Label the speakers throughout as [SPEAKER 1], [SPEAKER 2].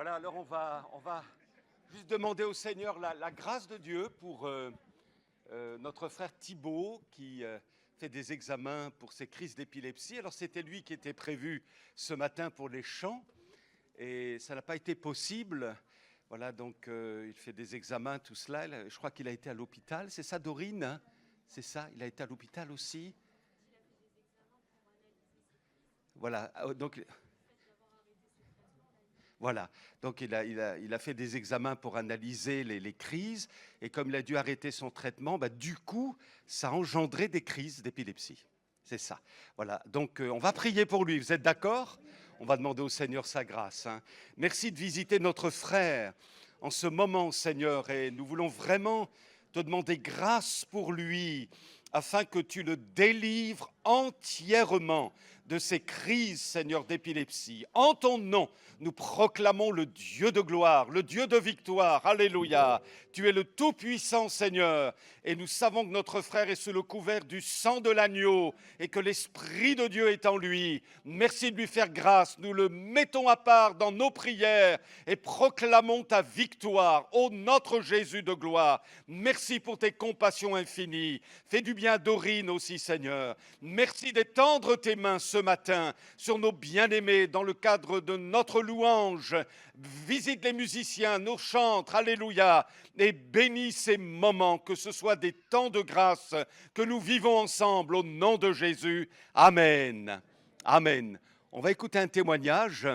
[SPEAKER 1] Voilà, alors on va juste demander au Seigneur la grâce de Dieu pour notre frère Thibaut qui fait des examens pour ses crises d'épilepsie. Alors c'était lui qui était prévu ce matin pour les chants et ça n'a pas été possible. Voilà, donc il fait des examens, tout cela. Je crois qu'il a été à l'hôpital. C'est ça, Dorine, hein? C'est ça, il a été à l'hôpital aussi. Voilà, donc... Voilà, donc il a fait des examens pour analyser les crises, et comme il a dû arrêter son traitement, du coup, ça a engendré des crises d'épilepsie. C'est ça. Voilà, donc on va prier pour lui, vous êtes d'accord? On va demander au Seigneur sa grâce. Hein. Merci de visiter notre frère en ce moment, Seigneur, et nous voulons vraiment te demander grâce pour lui, afin que tu le délivres entièrement de ces crises, Seigneur, d'épilepsie. En ton nom, nous proclamons le Dieu de gloire, le Dieu de victoire. Alléluia. Tu es le Tout-Puissant, Seigneur. Et nous savons que notre frère est sous le couvert du sang de l'agneau et que l'Esprit de Dieu est en lui. Merci de lui faire grâce. Nous le mettons à part dans nos prières et proclamons ta victoire. Ô notre Jésus de gloire, merci pour tes compassions infinies. Fais du bien à Dorine aussi, Seigneur. Merci d'étendre tes mains ce matin sur nos bien-aimés dans le cadre de notre louange. Visite les musiciens, nos chantres, alléluia, et bénis ces moments, que ce soit des temps de grâce que nous vivons ensemble au nom de Jésus. Amen. Amen. On va écouter un témoignage,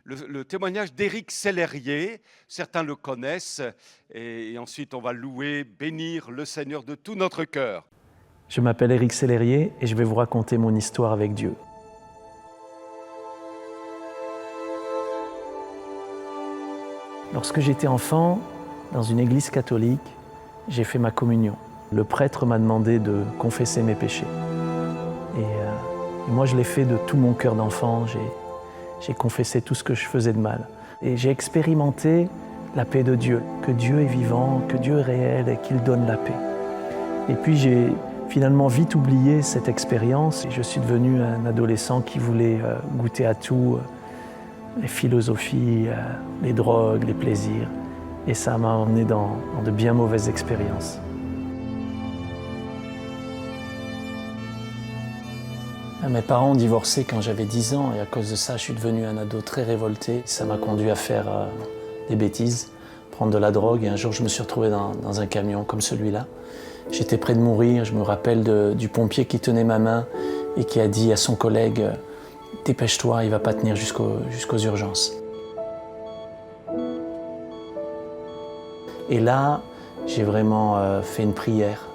[SPEAKER 1] le témoignage d'Éric Sellerier. Certains le connaissent, et ensuite on va louer, bénir le Seigneur de tout notre cœur.
[SPEAKER 2] Je m'appelle Éric Sellerier et je vais vous raconter mon histoire avec Dieu. Lorsque j'étais enfant, dans une église catholique, j'ai fait ma communion. Le prêtre m'a demandé de confesser mes péchés. Et moi, je l'ai fait de tout mon cœur d'enfant. J'ai confessé tout ce que je faisais de mal. Et j'ai expérimenté la paix de Dieu, que Dieu est vivant, que Dieu est réel et qu'il donne la paix. Et puis j'ai finalement vite oublié cette expérience. Je suis devenu un adolescent qui voulait goûter à tout, les philosophies, les drogues, les plaisirs. Et ça m'a emmené dans de bien mauvaises expériences. Mes parents ont divorcé quand j'avais 10 ans et à cause de ça, je suis devenu un ado très révolté. Ça m'a conduit à faire des bêtises, prendre de la drogue. Et un jour, je me suis retrouvé dans un camion comme celui-là. J'étais près de mourir. Je me rappelle du pompier qui tenait ma main et qui a dit à son collègue « Dépêche-toi, il ne va pas tenir jusqu'aux urgences ». Et là, j'ai vraiment fait une prière.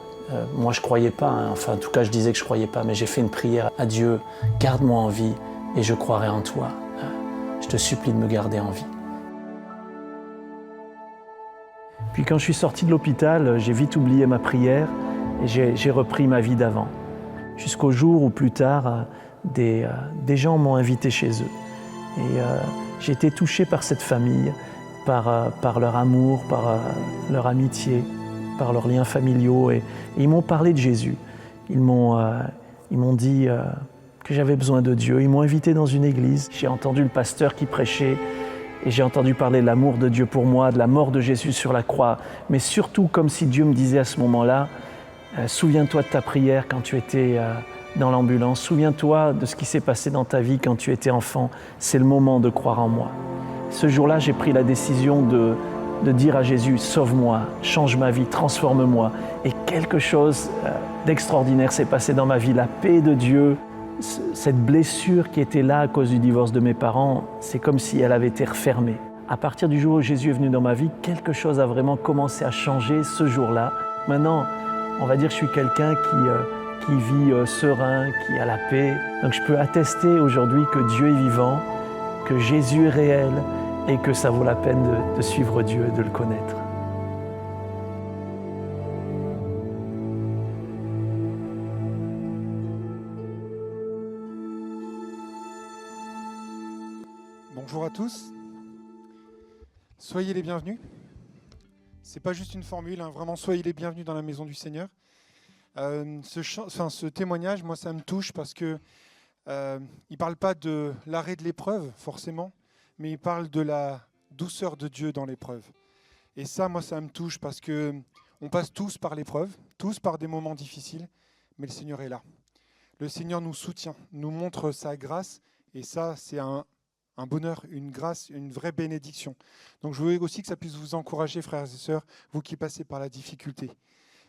[SPEAKER 2] Moi, je ne croyais pas, hein. Enfin, en tout cas, je disais que je ne croyais pas, mais j'ai fait une prière à Dieu. Garde-moi en vie et je croirai en toi. Je te supplie de me garder en vie. Puis quand je suis sorti de l'hôpital, j'ai vite oublié ma prière et j'ai repris ma vie d'avant. Jusqu'au jour où plus tard, des gens m'ont invité chez eux. Et j'ai été touché par cette famille, par leur amour, par leur amitié, par leurs liens familiaux. Et ils m'ont parlé de Jésus. Ils m'ont dit que j'avais besoin de Dieu. Ils m'ont invité dans une église. J'ai entendu le pasteur qui prêchait et j'ai entendu parler de l'amour de Dieu pour moi, de la mort de Jésus sur la croix. Mais surtout, comme si Dieu me disait à ce moment-là, souviens-toi de ta prière quand tu étais dans l'ambulance. Souviens-toi de ce qui s'est passé dans ta vie quand tu étais enfant. C'est le moment de croire en moi. Ce jour-là, j'ai pris la décision de dire à Jésus, sauve-moi, change ma vie, transforme-moi. Et quelque chose d'extraordinaire s'est passé dans ma vie. La paix de Dieu, cette blessure qui était là à cause du divorce de mes parents, c'est comme si elle avait été refermée. À partir du jour où Jésus est venu dans ma vie, quelque chose a vraiment commencé à changer ce jour-là. Maintenant, on va dire que je suis quelqu'un qui vit serein, qui a la paix. Donc je peux attester aujourd'hui que Dieu est vivant, que Jésus est réel et que ça vaut la peine de suivre Dieu et de le connaître.
[SPEAKER 3] Bonjour à tous. Soyez les bienvenus. C'est pas juste une formule, hein, vraiment soyez les bienvenus dans la maison du Seigneur. Ce témoignage, moi, ça me touche parce que il parle pas de l'arrêt de l'épreuve forcément, mais il parle de douceur de Dieu dans l'épreuve. Et ça, moi, ça me touche parce que on passe tous par l'épreuve, tous par des moments difficiles, mais le Seigneur est là. Le Seigneur nous soutient, nous montre sa grâce, et ça, c'est un bonheur, une grâce, une vraie bénédiction. Donc je veux aussi que ça puisse vous encourager, frères et sœurs, vous qui passez par la difficulté.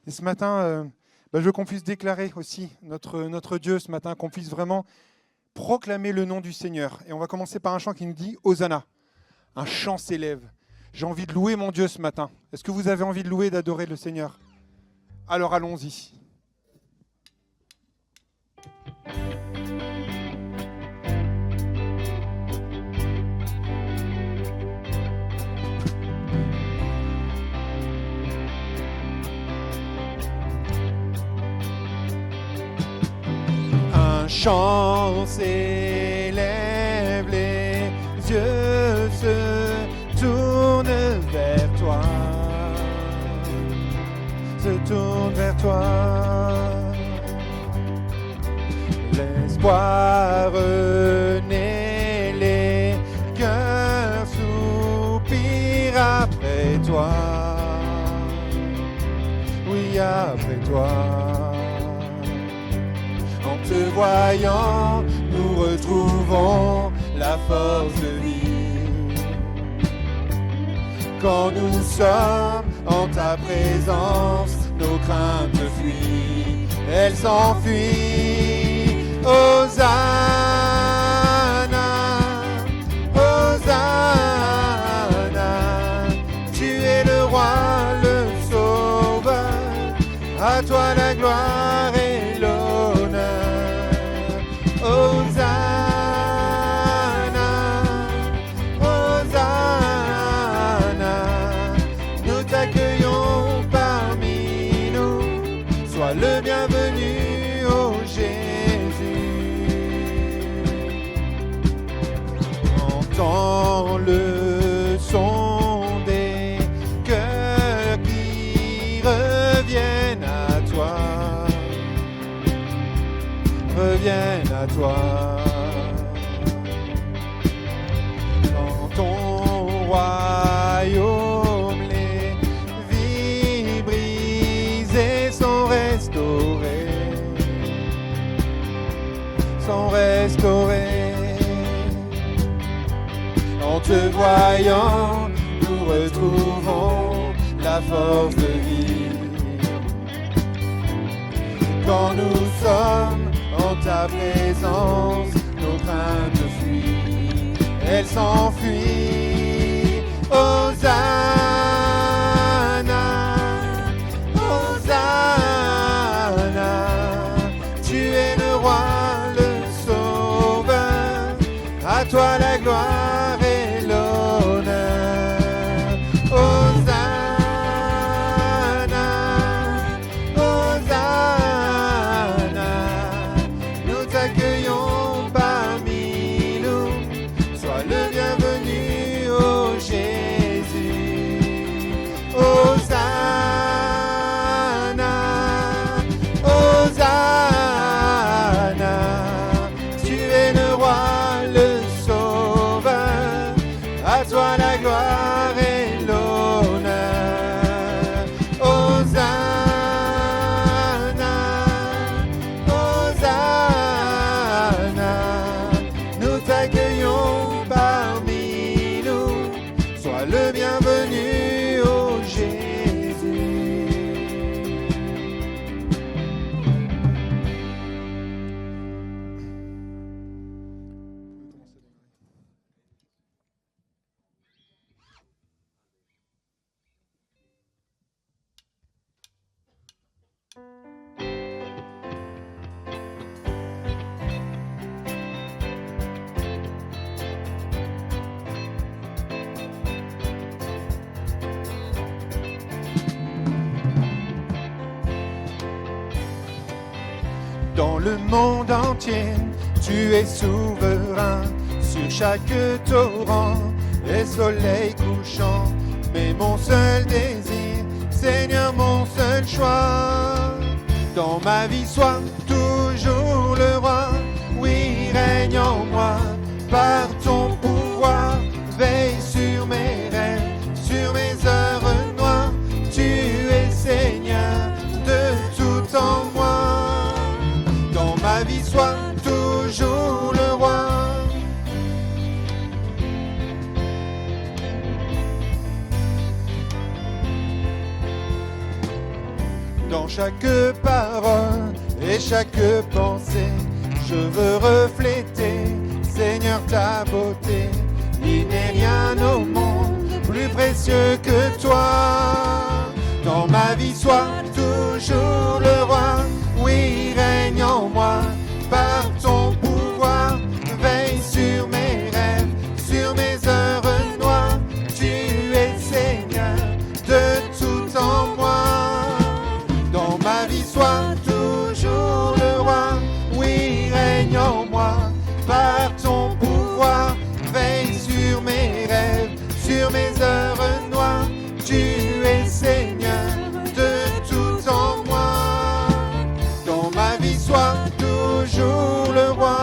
[SPEAKER 3] Et ce matin, je veux qu'on puisse déclarer aussi notre Dieu ce matin, qu'on puisse vraiment proclamer le nom du Seigneur. Et on va commencer par un chant qui nous dit « Hosanna ». Un chant s'élève. J'ai envie de louer mon Dieu ce matin. Est-ce que vous avez envie de louer, d'adorer le Seigneur? Alors allons-y. Un chant s'élève, les yeux se tournent vers toi, se tournent vers toi. L'espoir renaît, les cœurs soupirent après toi. Oui, après toi. En te voyant, nous retrouvons la force de vie. Quand nous sommes en ta présence, nos craintes fuient, elles s'enfuient. Hosanna, Hosanna, tu es le roi, le sauveur, à toi la gloire et l'honneur. Hosanna, Hosanna, nous t'accueillons parmi nous, sois le bienvenu, ô Jésus. Entends le son des cœurs qui reviennent à toi, reviennent à toi. Dans ton royaume, les vies brisées sont restaurées, sont restaurées. En te voyant, nous retrouvons la force de vie. Quand nous sommes en ta présence, nos craintes fuient, elles s'enfuient. Hosanna, Hosanna, tu es le roi, le sauveur, à toi la gloire et l'honneur. Hosanna, Hosanna, nous t'accueillons parmi nous, sois le bienvenu, ô Jésus. Hosanna, Hosanna, tu es le roi, le sauveur, à toi la gloire et l'honneur. Hosanna, Hosanna, nous t'accueillons parmi nous, sois le bienvenu, ô Jésus. Dans le monde entier, tu es souverain sur chaque torrent et soleil couchant. Mais mon seul désir, Seigneur, mon seul choix, dans ma vie sois toujours le roi. Oui, règne en moi par ton pouvoir, veille sur mes ma vie sois toujours le roi. Dans chaque parole et chaque pensée, je veux refléter, Seigneur, ta beauté. Il n'est rien au monde plus précieux que toi. Dans ma vie, sois toujours le roi. Oui, règne en moi par ton pouvoir. Veille sur mes rêves, sur mes heures noires. Tu es Seigneur de tout en moi. Dans ma vie, sois toujours le roi. Oui, règne en moi par ton pouvoir. Veille sur mes rêves, sur mes heures noires. Tu es Seigneur de tout en moi. Dans ma vie, sois toujours le roi.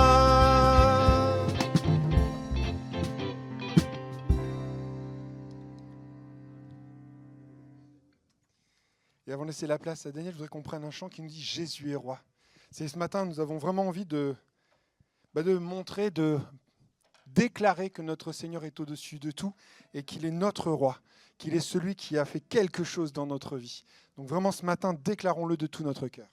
[SPEAKER 3] Et avant de laisser la place à Daniel, je voudrais qu'on prenne un chant qui nous dit « Jésus est roi ». C'est ce matin, nous avons vraiment envie de montrer, de déclarer que notre Seigneur est au-dessus de tout et qu'il est notre roi, qu'il est celui qui a fait quelque chose dans notre vie. Donc vraiment ce matin, déclarons-le de tout notre cœur.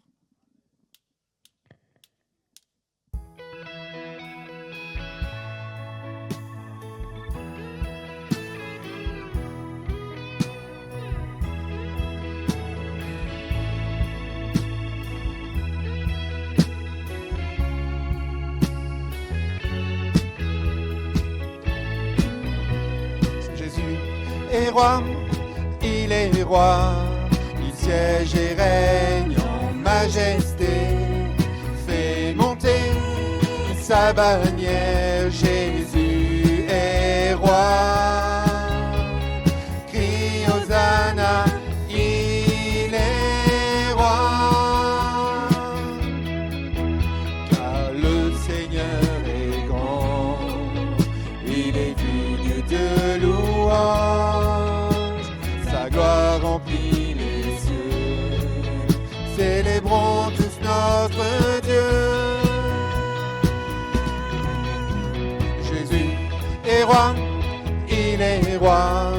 [SPEAKER 3] Est roi, il est roi, il siège et règne en majesté, fait monter sa bannière, Jésus est roi. Crie Hosanna, il est roi, car le Seigneur est grand, il est digne de louange. Gloire remplit les cieux, célébrons tous notre Dieu. Jésus est roi, il est roi,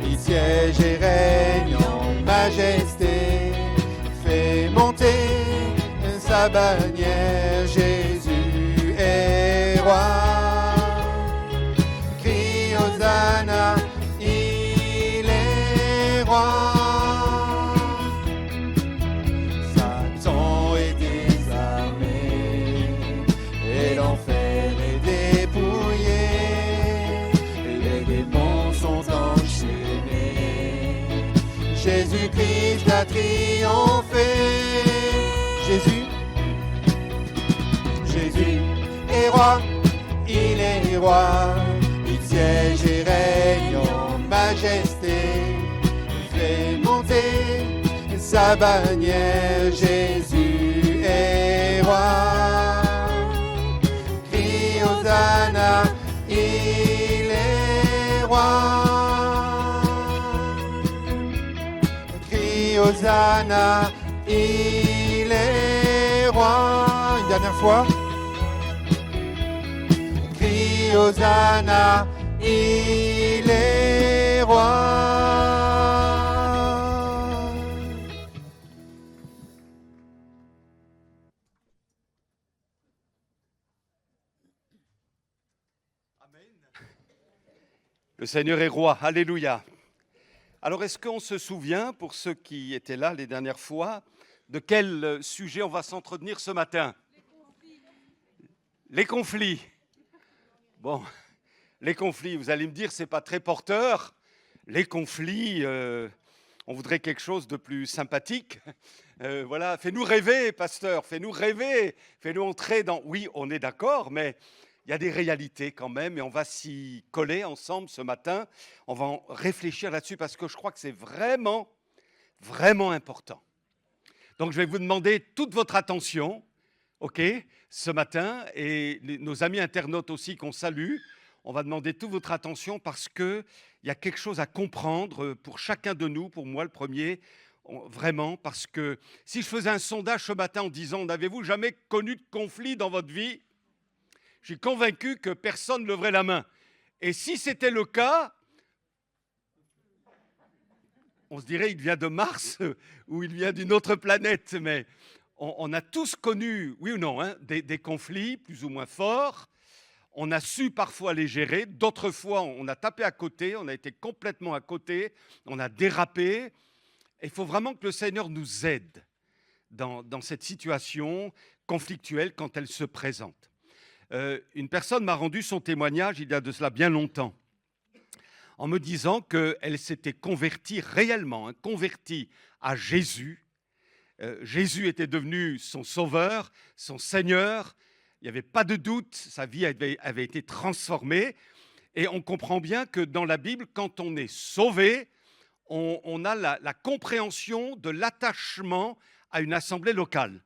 [SPEAKER 3] il siège et règne en majesté, fait monter sa bannière, Jésus est roi. Crie Hosanna, Satan est désarmé et l'enfer est dépouillé, les démons sont enchaînés, Jésus-Christ a triomphé. Jésus est roi, il est roi, il siège et règne en majesté, fait monter sa bannière, Jésus est roi. Crie Hosanna, il est roi. Crie Hosanna, il est roi. Une dernière fois. Crie Hosanna, il est roi.
[SPEAKER 1] Le Seigneur est roi, alléluia. Alors est-ce qu'on se souvient, pour ceux qui étaient là les dernières fois, de quel sujet on va s'entretenir ce matin? Les conflits. Bon, les conflits, vous allez me dire, c'est pas très porteur. Les conflits, on voudrait quelque chose de plus sympathique. Voilà, fais-nous rêver, pasteur, fais-nous rêver, fais-nous entrer dans... Oui, on est d'accord, mais il y a des réalités quand même et on va s'y coller ensemble ce matin. On va en réfléchir là-dessus parce que je crois que c'est vraiment, vraiment important. Donc, je vais vous demander toute votre attention, OK, ce matin, et nos amis internautes aussi qu'on salue. On va demander toute votre attention parce qu'il y a quelque chose à comprendre pour chacun de nous, pour moi le premier. Vraiment, parce que si je faisais un sondage ce matin en disant « N'avez-vous jamais connu de conflit dans votre vie ?» Je suis convaincu que personne ne leverait la main. Et si c'était le cas, on se dirait il vient de Mars ou il vient d'une autre planète. Mais on a tous connu, oui ou non, hein, des conflits plus ou moins forts. On a su parfois les gérer. D'autres fois, on a tapé à côté, on a été complètement à côté, on a dérapé. Il faut vraiment que le Seigneur nous aide dans cette situation conflictuelle quand elle se présente. Une personne m'a rendu son témoignage il y a de cela bien longtemps, en me disant qu'elle s'était convertie réellement, convertie à Jésus. Jésus était devenu son sauveur, son Seigneur. Il n'y avait pas de doute, sa vie avait été transformée. Et on comprend bien que dans la Bible, quand on est sauvé, on a la compréhension de l'attachement à une assemblée locale,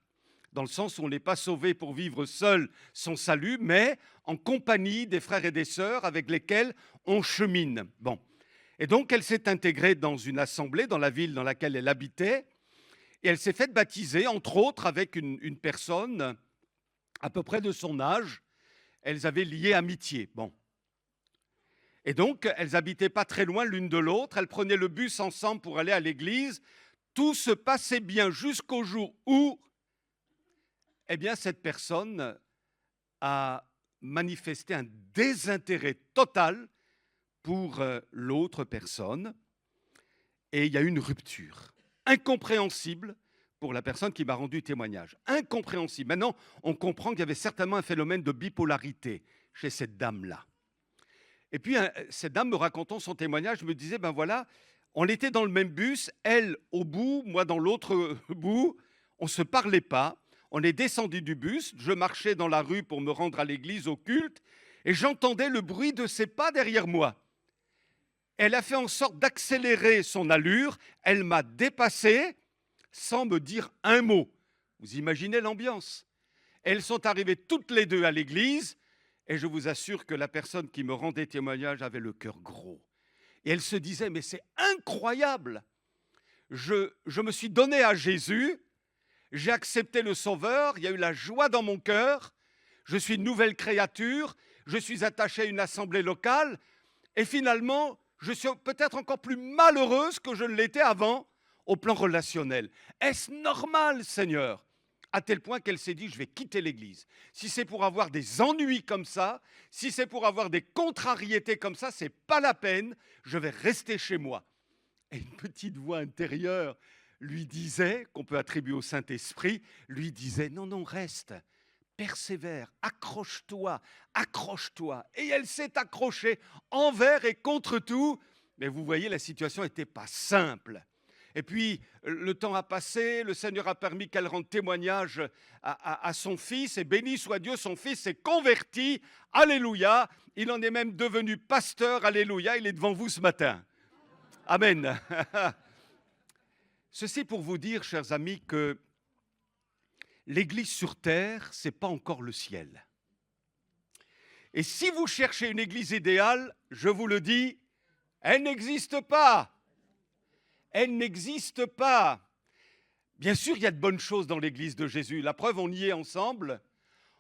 [SPEAKER 1] dans le sens où on n'est pas sauvé pour vivre seul son salut, mais en compagnie des frères et des sœurs avec lesquels on chemine. Bon. Et donc, elle s'est intégrée dans une assemblée, dans la ville dans laquelle elle habitait, et elle s'est faite baptiser, entre autres, avec une personne à peu près de son âge. Elles avaient lié amitié. Bon. Et donc, elles n'habitaient pas très loin l'une de l'autre. Elles prenaient le bus ensemble pour aller à l'église. Tout se passait bien jusqu'au jour où, eh bien, cette personne a manifesté un désintérêt total pour l'autre personne. Et il y a eu une rupture incompréhensible pour la personne qui m'a rendu témoignage. Incompréhensible. Maintenant, on comprend qu'il y avait certainement un phénomène de bipolarité chez cette dame-là. Et puis, cette dame me racontant son témoignage, me disait, ben voilà, on était dans le même bus, elle au bout, moi dans l'autre bout, on ne se parlait pas. On est descendu du bus, je marchais dans la rue pour me rendre à l'église, au culte, et j'entendais le bruit de ses pas derrière moi. Elle a fait en sorte d'accélérer son allure, elle m'a dépassé sans me dire un mot. Vous imaginez l'ambiance? Elles sont arrivées toutes les deux à l'église, et je vous assure que la personne qui me rendait témoignage avait le cœur gros. Et elle se disait, mais c'est incroyable. Je me suis donné à Jésus, j'ai accepté le Sauveur, il y a eu la joie dans mon cœur, je suis une nouvelle créature, je suis attaché à une assemblée locale, et finalement, je suis peut-être encore plus malheureuse que je ne l'étais avant au plan relationnel. Est-ce normal, Seigneur? À tel point qu'elle s'est dit, je vais quitter l'église. Si c'est pour avoir des ennuis comme ça, si c'est pour avoir des contrariétés comme ça, c'est pas la peine, je vais rester chez moi. Et une petite voix intérieure lui disait, qu'on peut attribuer au Saint-Esprit, lui disait, non, non, reste, persévère, accroche-toi, accroche-toi. Et elle s'est accrochée envers et contre tout. Mais vous voyez, la situation n'était pas simple. Et puis, le temps a passé, le Seigneur a permis qu'elle rende témoignage à son fils, et béni soit Dieu, son fils s'est converti, alléluia, il en est même devenu pasteur, alléluia, il est devant vous ce matin. Amen. Ceci pour vous dire, chers amis, que l'Église sur terre, ce n'est pas encore le ciel. Et si vous cherchez une Église idéale, je vous le dis, elle n'existe pas. Elle n'existe pas. Bien sûr, il y a de bonnes choses dans l'Église de Jésus. La preuve, on y est ensemble.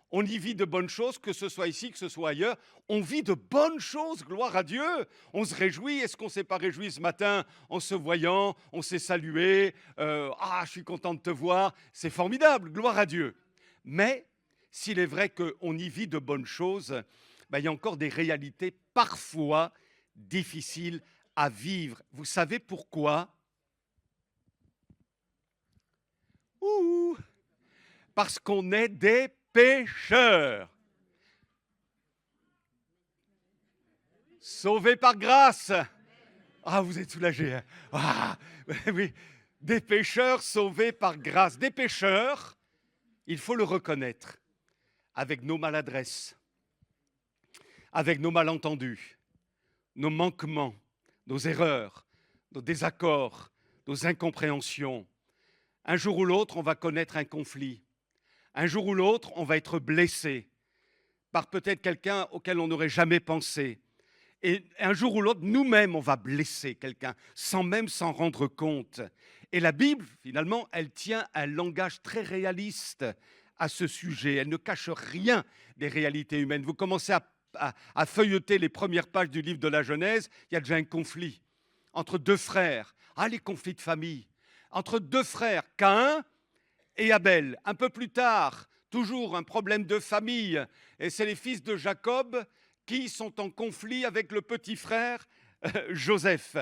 [SPEAKER 1] On y vit de bonnes choses, que ce soit ici, que ce soit ailleurs. On vit de bonnes choses, gloire à Dieu. On se réjouit. Est-ce qu'on ne s'est pas réjoui ce matin en se voyant? On s'est salué. Je suis content de te voir. C'est formidable, gloire à Dieu. Mais s'il est vrai qu'on y vit de bonnes choses, il y a encore des réalités parfois difficiles à vivre. Vous savez pourquoi? Parce qu'on est des pécheurs. Sauvés par grâce. Ah, vous êtes soulagés. Hein? Ah, oui. Des pécheurs sauvés par grâce. Des pécheurs, il faut le reconnaître, avec nos maladresses, avec nos malentendus, nos manquements, nos erreurs, nos désaccords, nos incompréhensions. Un jour ou l'autre, on va connaître un conflit. Un jour ou l'autre, on va être blessé par peut-être quelqu'un auquel on n'aurait jamais pensé. Et un jour ou l'autre, nous-mêmes, on va blesser quelqu'un sans même s'en rendre compte. Et la Bible, finalement, elle tient un langage très réaliste à ce sujet. Elle ne cache rien des réalités humaines. Vous commencez à feuilleter les premières pages du livre de la Genèse, il y a déjà un conflit entre deux frères. Ah, les conflits de famille. Entre deux frères, Caïn et Abel. Un peu plus tard, toujours un problème de famille. Et c'est les fils de Jacob qui sont en conflit avec le petit frère Joseph.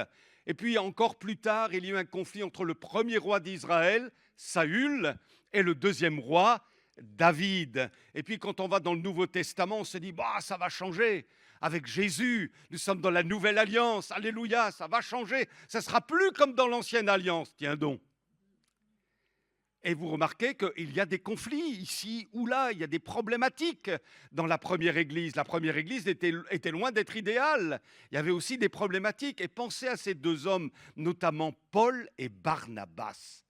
[SPEAKER 1] Et puis encore plus tard, il y a eu un conflit entre le premier roi d'Israël, Saül, et le deuxième roi, David. Et puis quand on va dans le Nouveau Testament, on se dit, bah, ça va changer. Avec Jésus, nous sommes dans la nouvelle alliance. Alléluia, ça va changer. Ça ne sera plus comme dans l'ancienne alliance. Tiens donc. Et vous remarquez qu'il y a des conflits ici ou là, il y a des problématiques dans la première Église. La première Église était loin d'être idéale. Il y avait aussi des problématiques. Et pensez à ces deux hommes, notamment Paul et Barnabas.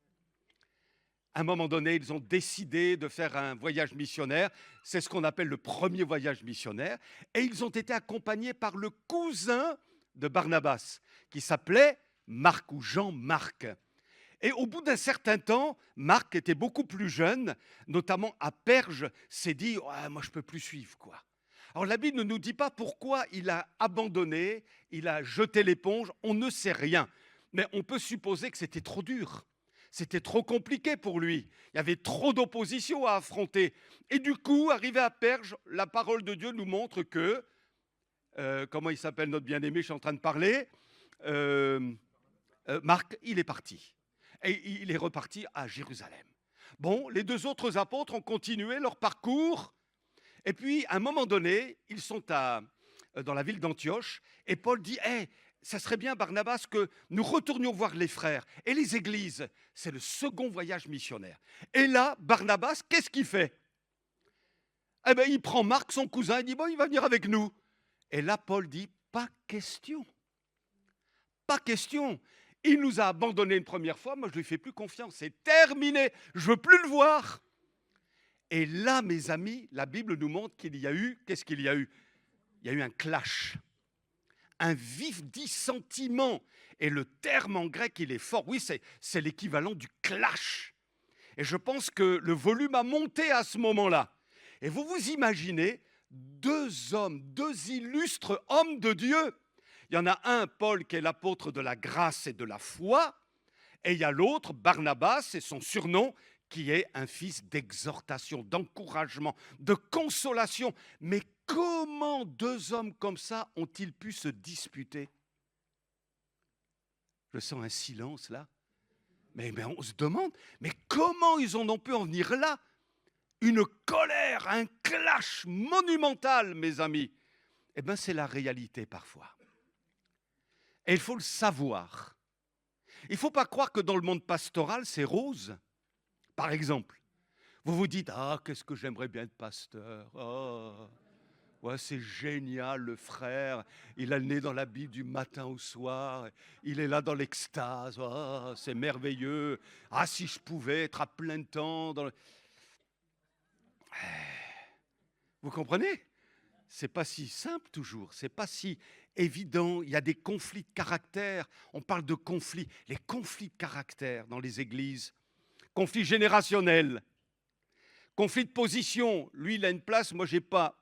[SPEAKER 1] À un moment donné, ils ont décidé de faire un voyage missionnaire. C'est ce qu'on appelle le premier voyage missionnaire. Et ils ont été accompagnés par le cousin de Barnabas, qui s'appelait Marc ou Jean-Marc. Et au bout d'un certain temps, Marc était beaucoup plus jeune, notamment à Perge, s'est dit ouais, « moi je ne peux plus suivre quoi ». Alors la Bible ne nous dit pas pourquoi il a abandonné, il a jeté l'éponge, on ne sait rien. Mais on peut supposer que c'était trop dur, c'était trop compliqué pour lui. Il y avait trop d'opposition à affronter. Et du coup, arrivé à Perge, la parole de Dieu nous montre que, comment il s'appelle notre bien-aimé, je suis en train de parler, Marc, il est parti. Et il est reparti à Jérusalem. Bon, les deux autres apôtres ont continué leur parcours. Et puis, à un moment donné, ils sont dans la ville d'Antioche. Et Paul dit, hey, ça serait bien, Barnabas, que nous retournions voir les frères et les églises. C'est le second voyage missionnaire. Et là, Barnabas, qu'est-ce qu'il fait? Eh bien, il prend Marc, son cousin, et dit, bon, il va venir avec nous. Et là, Paul dit, pas question. Pas question. Il nous a abandonnés une première fois, moi je ne lui fais plus confiance, c'est terminé, je ne veux plus le voir. Et là, mes amis, la Bible nous montre qu'il y a eu, qu'est-ce qu'il y a eu? Il y a eu un clash, un vif dissentiment. Et le terme en grec, il est fort, oui, c'est l'équivalent du clash. Et je pense que le volume a monté à ce moment-là. Et vous vous imaginez deux hommes, deux illustres hommes de Dieu. Il y en a un, Paul, qui est l'apôtre de la grâce et de la foi, et il y a l'autre, Barnabas, c'est son surnom, qui est un fils d'exhortation, d'encouragement, de consolation. Mais comment deux hommes comme ça ont-ils pu se disputer? Je sens un silence là. Mais on se demande, mais comment ils en ont pu en venir là? Une colère, un clash monumental, mes amis. Eh bien, c'est la réalité parfois. Et il faut le savoir. Il ne faut pas croire que dans le monde pastoral, c'est rose. Par exemple, vous vous dites « Ah, qu'est-ce que j'aimerais bien être pasteur. Oh, ouais, c'est génial, le frère. Il a le nez dans la Bible du matin au soir. Il est là dans l'extase. Oh, c'est merveilleux. Ah, si je pouvais être à plein temps. Vous comprenez? C'est pas si simple toujours, c'est pas si évident. Il y a des conflits de caractère. On parle de conflits, les conflits de caractère dans les églises. Conflits générationnels, conflits de position. Lui, il a une place, moi, j'ai pas.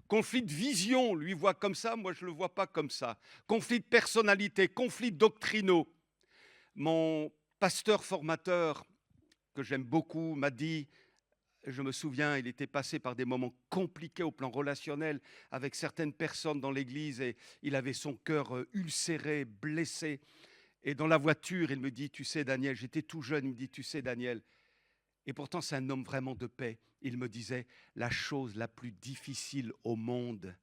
[SPEAKER 1] Conflit de vision, lui voit comme ça, moi, je le vois pas comme ça. Conflit de personnalité, conflits doctrinaux. Mon pasteur formateur, que j'aime beaucoup, m'a dit... Je me souviens, il était passé par des moments compliqués au plan relationnel avec certaines personnes dans l'église et il avait son cœur ulcéré, blessé. Et dans la voiture, il me dit, tu sais Daniel, j'étais tout jeune, il me dit, tu sais Daniel. Et pourtant, c'est un homme vraiment de paix. Il me disait, la chose la plus difficile au monde,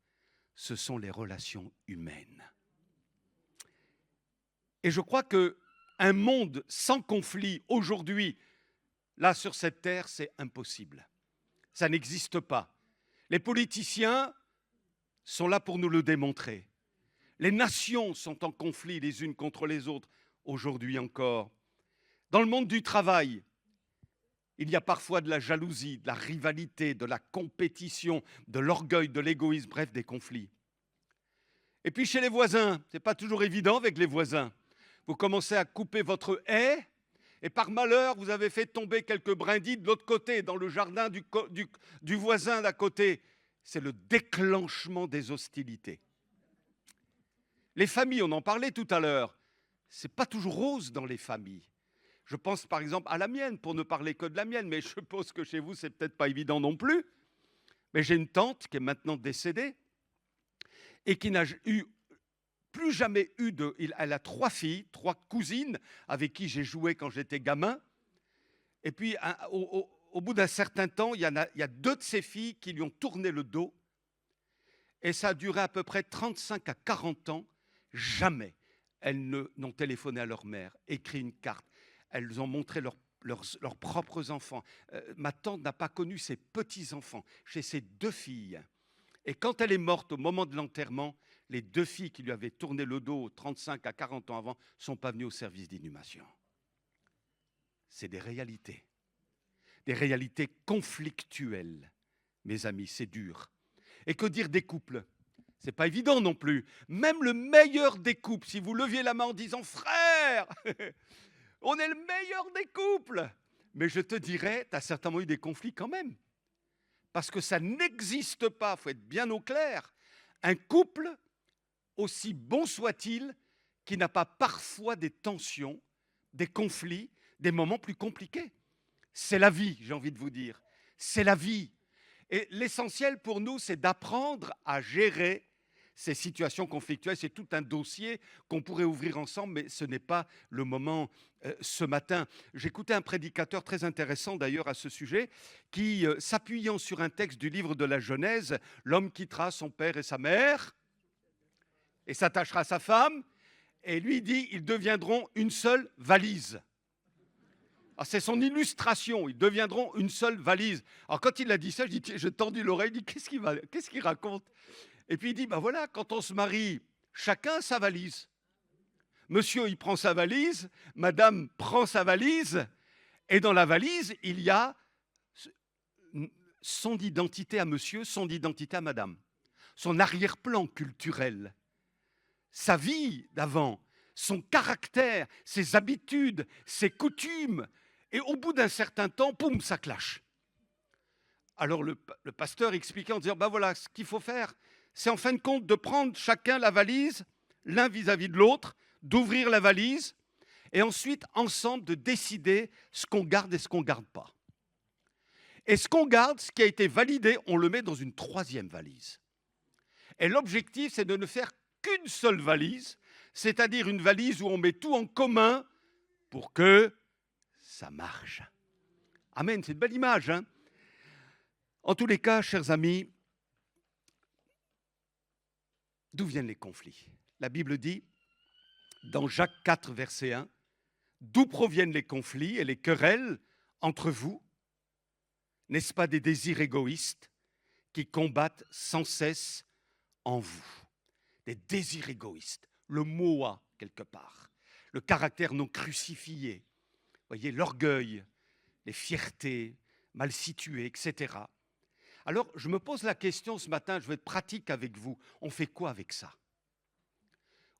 [SPEAKER 1] ce sont les relations humaines. Et je crois qu'un monde sans conflit aujourd'hui, là, sur cette terre, c'est impossible. Ça n'existe pas. Les politiciens sont là pour nous le démontrer. Les nations sont en conflit les unes contre les autres, aujourd'hui encore. Dans le monde du travail, il y a parfois de la jalousie, de la rivalité, de la compétition, de l'orgueil, de l'égoïsme, bref, des conflits. Et puis chez les voisins, ce n'est pas toujours évident avec les voisins. Vous commencez à couper votre haie, Et par malheur, vous avez fait tomber quelques brindilles de l'autre côté, dans le jardin du voisin d'à côté. C'est le déclenchement des hostilités. Les familles, on en parlait tout à l'heure, c'est pas toujours rose dans les familles. Je pense par exemple à la mienne, pour ne parler que de la mienne, mais je suppose que chez vous, c'est peut-être pas évident non plus. Mais j'ai une tante qui est maintenant décédée et qui n'a plus jamais eu de... Elle a 3 filles, 3 cousines avec qui j'ai joué quand j'étais gamin. Et puis, au bout d'un certain temps, il y a 2 de ses filles qui lui ont tourné le dos. Et ça a duré à peu près 35 à 40 ans. Jamais elles n'ont téléphoné à leur mère, écrit une carte. Elles ont montré leurs propres enfants. Ma tante n'a pas connu ses petits-enfants. J'ai ses 2 filles. Et quand elle est morte, au moment de l'enterrement, les 2 filles qui lui avaient tourné le dos 35 à 40 ans avant ne sont pas venues au service d'inhumation. C'est des réalités conflictuelles, mes amis, c'est dur. Et que dire des couples? C'est pas évident non plus. Même le meilleur des couples, si vous leviez la main en disant « Frère, on est le meilleur des couples !» Mais je te dirais, tu as certainement eu des conflits quand même. Parce que ça n'existe pas, il faut être bien au clair, un couple, aussi bon soit-il, qui n'a pas parfois des tensions, des conflits, des moments plus compliqués. C'est la vie, j'ai envie de vous dire. C'est la vie. Et l'essentiel pour nous, c'est d'apprendre à gérer ces situations conflictuelles. C'est tout un dossier qu'on pourrait ouvrir ensemble, mais ce n'est pas le moment ce matin. J'écoutais un prédicateur très intéressant d'ailleurs à ce sujet, qui, s'appuyant sur un texte du livre de la Genèse, l'homme quittera son père et sa mère et s'attachera à sa femme, et lui dit, ils deviendront une seule valise. Alors, c'est son illustration, ils deviendront une seule valise. Alors quand il a dit ça, je tendis l'oreille, je dis qu'est-ce qu'il raconte? Et puis il dit, ben voilà, quand on se marie, chacun a sa valise. Monsieur, il prend sa valise, madame prend sa valise, et dans la valise, il y a son identité à monsieur, son identité à madame, son arrière-plan culturel, sa vie d'avant, son caractère, ses habitudes, ses coutumes. Et au bout d'un certain temps, poum, ça clash. Alors le pasteur expliquait en disant, ben voilà, ce qu'il faut faire, c'est en fin de compte de prendre chacun la valise, l'un vis-à-vis de l'autre, d'ouvrir la valise, et ensuite, ensemble, de décider ce qu'on garde et ce qu'on ne garde pas. Et ce qu'on garde, ce qui a été validé, on le met dans une 3e valise. Et l'objectif, c'est de ne faire qu'une seule valise, c'est-à-dire une valise où on met tout en commun pour que ça marche. Amen, c'est une belle image, hein? En tous les cas, chers amis, d'où viennent les conflits? La Bible dit, dans Jacques 4, verset 1, « D'où proviennent les conflits et les querelles entre vous? N'est-ce pas des désirs égoïstes qui combattent sans cesse en vous ?» Des désirs égoïstes, le moi quelque part, le caractère non crucifié, voyez, l'orgueil, les fiertés mal situées, etc. Alors, je me pose la question ce matin, je vais être pratique avec vous. On fait quoi avec ça?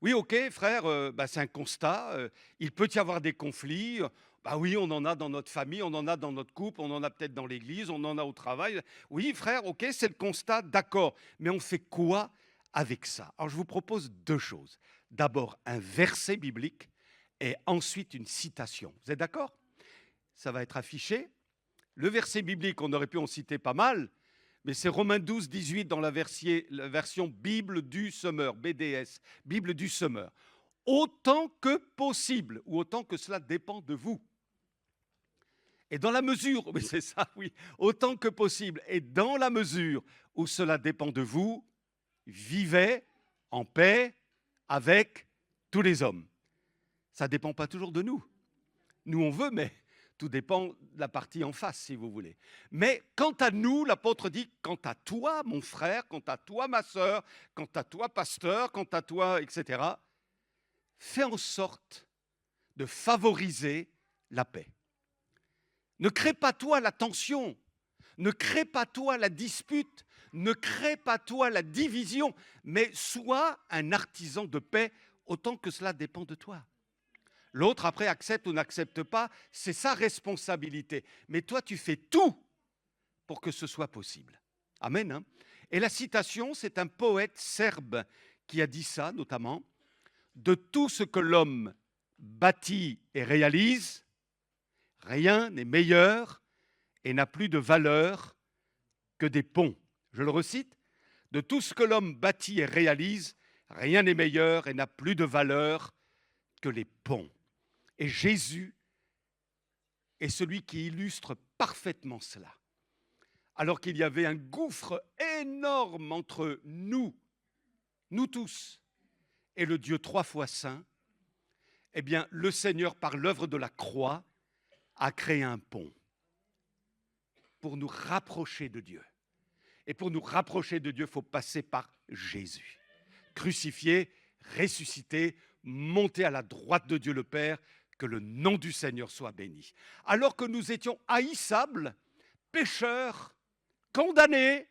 [SPEAKER 1] Oui, ok, frère, c'est un constat. Il peut y avoir des conflits. Oui, on en a dans notre famille, on en a dans notre couple, on en a peut-être dans l'église, on en a au travail. Oui, frère, ok, c'est le constat, d'accord. Mais on fait quoi avec ça? Alors, je vous propose 2 choses. D'abord, un verset biblique et ensuite une citation. Vous êtes d'accord? Ça va être affiché. Le verset biblique, on aurait pu en citer pas mal, mais c'est Romains 12, 18 dans la version Bible du Semeur, BDS, Bible du Semeur. Autant que possible, ou autant que cela dépend de vous. Et dans la mesure, mais c'est ça, oui, autant que possible, et dans la mesure où cela dépend de vous, vivez en paix avec tous les hommes. Ça ne dépend pas toujours de nous. Nous, on veut, mais tout dépend de la partie en face, si vous voulez. Mais quant à nous, l'apôtre dit, quant à toi, mon frère, quant à toi, ma sœur, quant à toi, pasteur, quant à toi, etc., fais en sorte de favoriser la paix. Ne crée pas toi la tension, ne crée pas toi la dispute, ne crée pas toi la division, mais sois un artisan de paix autant que cela dépend de toi. L'autre, après, accepte ou n'accepte pas, c'est sa responsabilité. Mais toi, tu fais tout pour que ce soit possible. Amen. Hein. Et la citation, c'est un poète serbe qui a dit ça, notamment. De tout ce que l'homme bâtit et réalise, rien n'est meilleur et n'a plus de valeur que des ponts. Je le recite. De tout ce que l'homme bâtit et réalise, rien n'est meilleur et n'a plus de valeur que les ponts. Et Jésus est celui qui illustre parfaitement cela. Alors qu'il y avait un gouffre énorme entre nous tous, et le Dieu 3 fois saint, eh bien, le Seigneur, par l'œuvre de la croix, a créé un pont pour nous rapprocher de Dieu. Et pour nous rapprocher de Dieu, il faut passer par Jésus. Crucifié, ressuscité, monté à la droite de Dieu le Père, que le nom du Seigneur soit béni. Alors que nous étions haïssables, pécheurs, condamnés,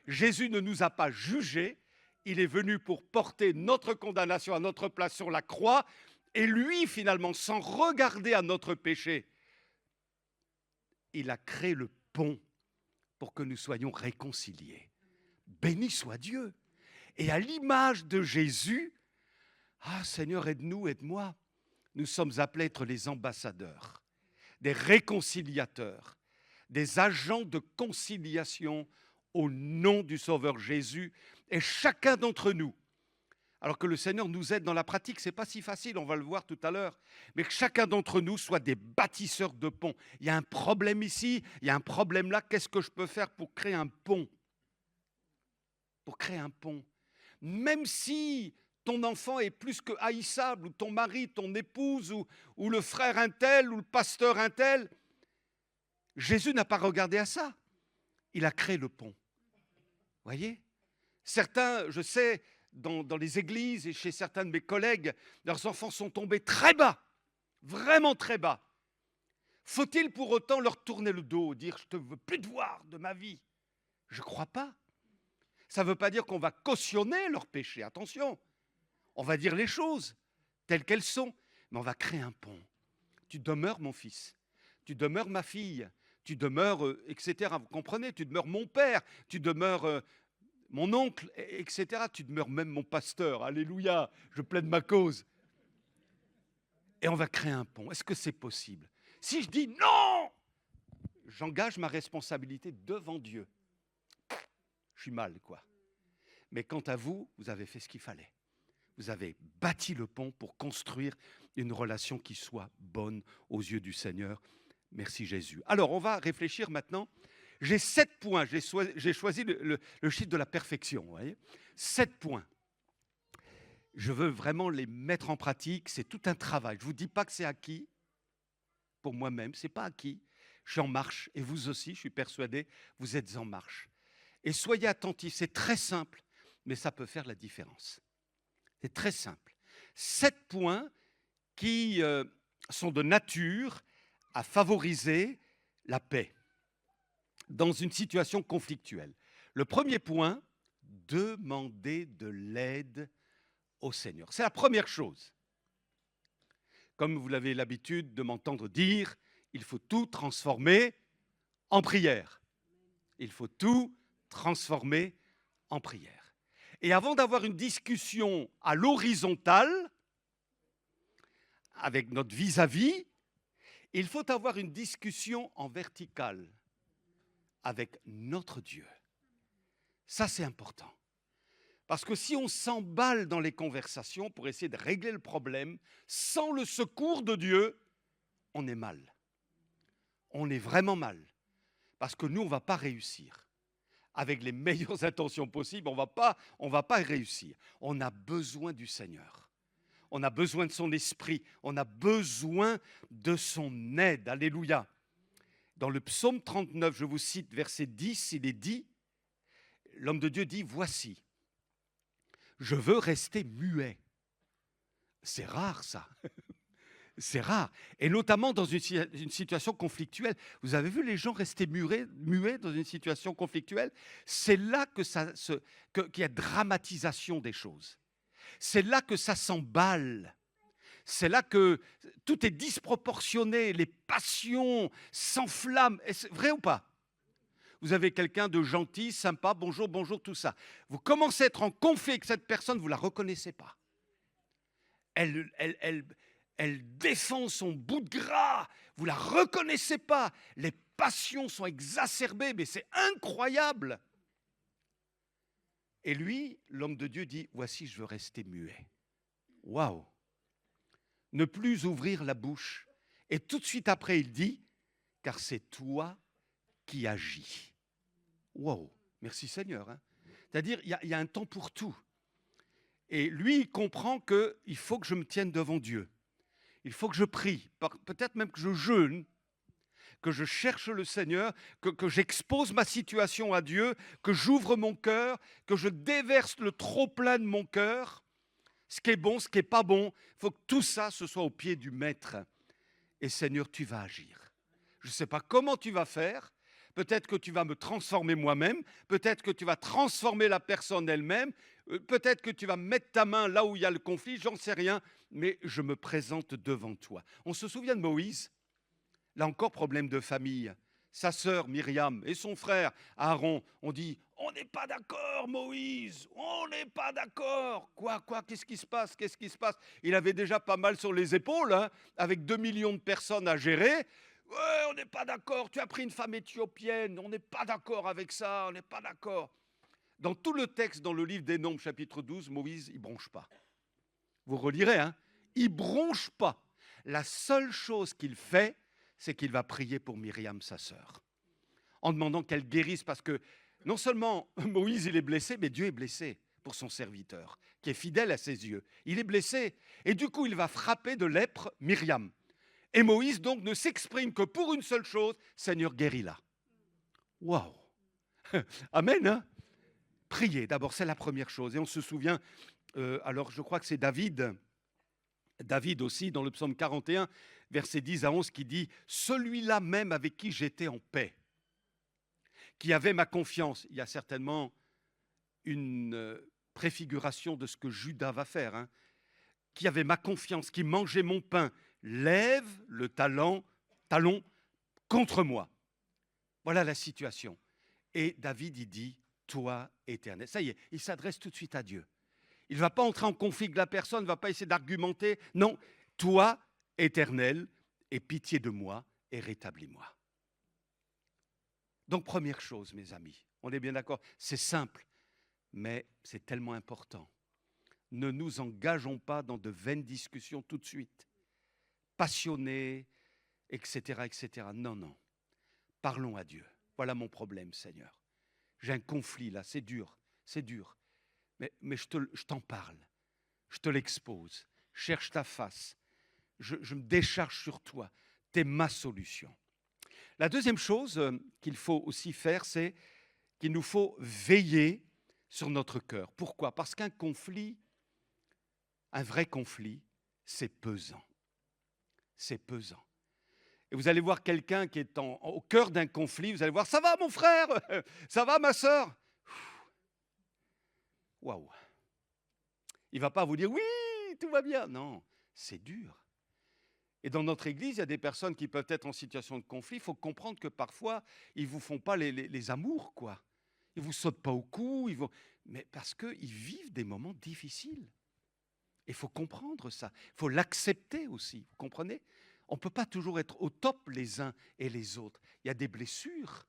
[SPEAKER 1] Jésus ne nous a pas jugés. Il est venu pour porter notre condamnation à notre place sur la croix. Et lui, finalement, sans regarder à notre péché, il a créé le pont pour que nous soyons réconciliés. Béni soit Dieu. Et à l'image de Jésus, ah Seigneur, aide-nous, aide-moi. Nous sommes appelés à être les ambassadeurs, des réconciliateurs, des agents de conciliation au nom du Sauveur Jésus. Et chacun d'entre nous, alors que le Seigneur nous aide dans la pratique, ce n'est pas si facile, on va le voir tout à l'heure, mais que chacun d'entre nous soit des bâtisseurs de ponts. Il y a un problème ici, il y a un problème là, qu'est-ce que je peux faire pour créer un pont? Pour créer un pont. Même si ton enfant est plus que haïssable, ou ton mari, ton épouse, ou le frère un tel, ou le pasteur un tel, Jésus n'a pas regardé à ça. Il a créé le pont. Voyez? Certains, je sais, dans les églises et chez certains de mes collègues, leurs enfants sont tombés très bas, vraiment très bas. Faut-il pour autant leur tourner le dos, dire « je ne te veux plus te voir de ma vie » ? Je ne crois pas. Ça ne veut pas dire qu'on va cautionner leurs péchés, attention. On va dire les choses telles qu'elles sont, mais on va créer un pont. Tu demeures mon fils, tu demeures ma fille, tu demeures, etc. Vous comprenez? Tu demeures mon père, tu demeures mon oncle, etc. Tu demeures même mon pasteur. Alléluia, je plaide ma cause. Et on va créer un pont. Est-ce que c'est possible? Si je dis non, j'engage ma responsabilité devant Dieu. Je suis mal, quoi. Mais quant à vous, vous avez fait ce qu'il fallait. Vous avez bâti le pont pour construire une relation qui soit bonne aux yeux du Seigneur. Merci Jésus. Alors, on va réfléchir maintenant. J'ai 7 points. J'ai choisi le chiffre de la perfection. Vous voyez, 7 points. Je veux vraiment les mettre en pratique. C'est tout un travail. Je ne vous dis pas que c'est acquis. Pour moi-même, ce n'est pas acquis. Je suis en marche. Et vous aussi, je suis persuadé, vous êtes en marche. Et soyez attentifs. C'est très simple, mais ça peut faire la différence. C'est très simple. 7 points qui sont de nature à favoriser la paix dans une situation conflictuelle. Le premier point, demander de l'aide au Seigneur. C'est la première chose. Comme vous l'avez l'habitude de m'entendre dire, il faut tout transformer en prière. Il faut tout transformer en prière. Et avant d'avoir une discussion à l'horizontale avec notre vis-à-vis, il faut avoir une discussion en verticale avec notre Dieu. Ça, c'est important. Parce que si on s'emballe dans les conversations pour essayer de régler le problème sans le secours de Dieu, on est mal. On est vraiment mal. Parce que nous, on ne va pas réussir. Avec les meilleures intentions possibles, on ne va pas réussir. On a besoin du Seigneur. On a besoin de son esprit. On a besoin de son aide. Alléluia. Dans le psaume 39, je vous cite verset 10, il est dit, l'homme de Dieu dit, voici, je veux rester muet. C'est rare ça. C'est rare. Et notamment dans une situation conflictuelle. Vous avez vu les gens rester muets dans une situation conflictuelle? C'est là qu'il y a dramatisation des choses. C'est là que ça s'emballe. c'est là que tout est disproportionné, les passions s'enflamment. Est-ce vrai ou pas? Vous avez quelqu'un de gentil, sympa, bonjour, bonjour, tout ça. Vous commencez à être en conflit avec cette personne, vous ne la reconnaissez pas. Elle défend son bout de gras, vous ne la reconnaissez pas. Les passions sont exacerbées, mais c'est incroyable. Et lui, l'homme de Dieu dit, voici, je veux rester muet. Waouh! Ne plus ouvrir la bouche. Et tout de suite après, il dit, car c'est toi qui agis. Waouh! Merci Seigneur. Hein. C'est-à-dire, il y a un temps pour tout. Et lui, il comprend qu'il faut que je me tienne devant Dieu. Il faut que je prie, peut-être même que je jeûne, que je cherche le Seigneur, que j'expose ma situation à Dieu, que j'ouvre mon cœur, que je déverse le trop-plein de mon cœur, ce qui est bon, ce qui n'est pas bon. Il faut que tout ça, ce soit au pied du Maître. Et Seigneur, tu vas agir. Je ne sais pas comment tu vas faire. Peut-être que tu vas me transformer moi-même. Peut-être que tu vas transformer la personne elle-même. Peut-être que tu vas mettre ta main là où il y a le conflit. J'en sais rien. Mais je me présente devant toi. On se souvient de Moïse. Là encore, problème de famille. Sa sœur Myriam et son frère Aaron ont dit « On n'est pas d'accord, Moïse, on n'est pas d'accord. » Quoi, qu'est-ce qui se passe? Qu'est-ce qui se passe? Il avait déjà pas mal sur les épaules, hein, avec 2 millions de personnes à gérer. « Ouais, on n'est pas d'accord, tu as pris une femme éthiopienne, on n'est pas d'accord avec ça, on n'est pas d'accord. » Dans tout le texte, dans le livre des Nombres, chapitre 12, Moïse, il ne bronche pas. Vous relirez, hein? Il ne bronche pas. La seule chose qu'il fait, c'est qu'il va prier pour Myriam, sa sœur, en demandant qu'elle guérisse, parce que non seulement Moïse il est blessé, mais Dieu est blessé pour son serviteur, qui est fidèle à ses yeux. Il est blessé, et du coup il va frapper de lèpre Myriam. Et Moïse donc ne s'exprime que pour une seule chose, Seigneur, guéris-la. Waouh! Amen, hein? Prier, d'abord, c'est la première chose. Et on se souvient, alors je crois que c'est David aussi, dans le psaume 41, versets 10 à 11, qui dit « Celui-là même avec qui j'étais en paix, qui avait ma confiance ». Il y a certainement une préfiguration de ce que Judas va faire. Hein, qui avait ma confiance, qui mangeait mon pain, lève le talon contre moi. Voilà la situation. Et David, il dit « Toi, Éternel ». Ça y est, il s'adresse tout de suite à Dieu. Il ne va pas entrer en conflit avec la personne, il ne va pas essayer d'argumenter. Non, toi, Éternel, aie pitié de moi et rétablis-moi. Donc, première chose, mes amis, on est bien d'accord, c'est simple, mais c'est tellement important. Ne nous engageons pas dans de vaines discussions tout de suite, passionnées, etc., etc. Non, non. Parlons à Dieu. Voilà mon problème, Seigneur. J'ai un conflit là, c'est dur, c'est dur. Mais je t'en parle, je te l'expose, cherche ta face, je me décharge sur toi, tu es ma solution. La deuxième chose qu'il faut aussi faire, c'est qu'il nous faut veiller sur notre cœur. Pourquoi? Parce qu'un conflit, un vrai conflit, c'est pesant. C'est pesant. Et vous allez voir quelqu'un qui est au cœur d'un conflit, vous allez voir, ça va mon frère, ça va ma sœur. Waouh! Il ne va pas vous dire, oui, tout va bien. Non, c'est dur. Et dans notre Église, il y a des personnes qui peuvent être en situation de conflit. Il faut comprendre que parfois, ils ne vous font pas les amours, quoi. Ils ne vous sautent pas au cou, mais parce qu'ils vivent des moments difficiles. Il faut comprendre ça. Il faut l'accepter aussi, vous comprenez? On ne peut pas toujours être au top les uns et les autres. Il y a des blessures,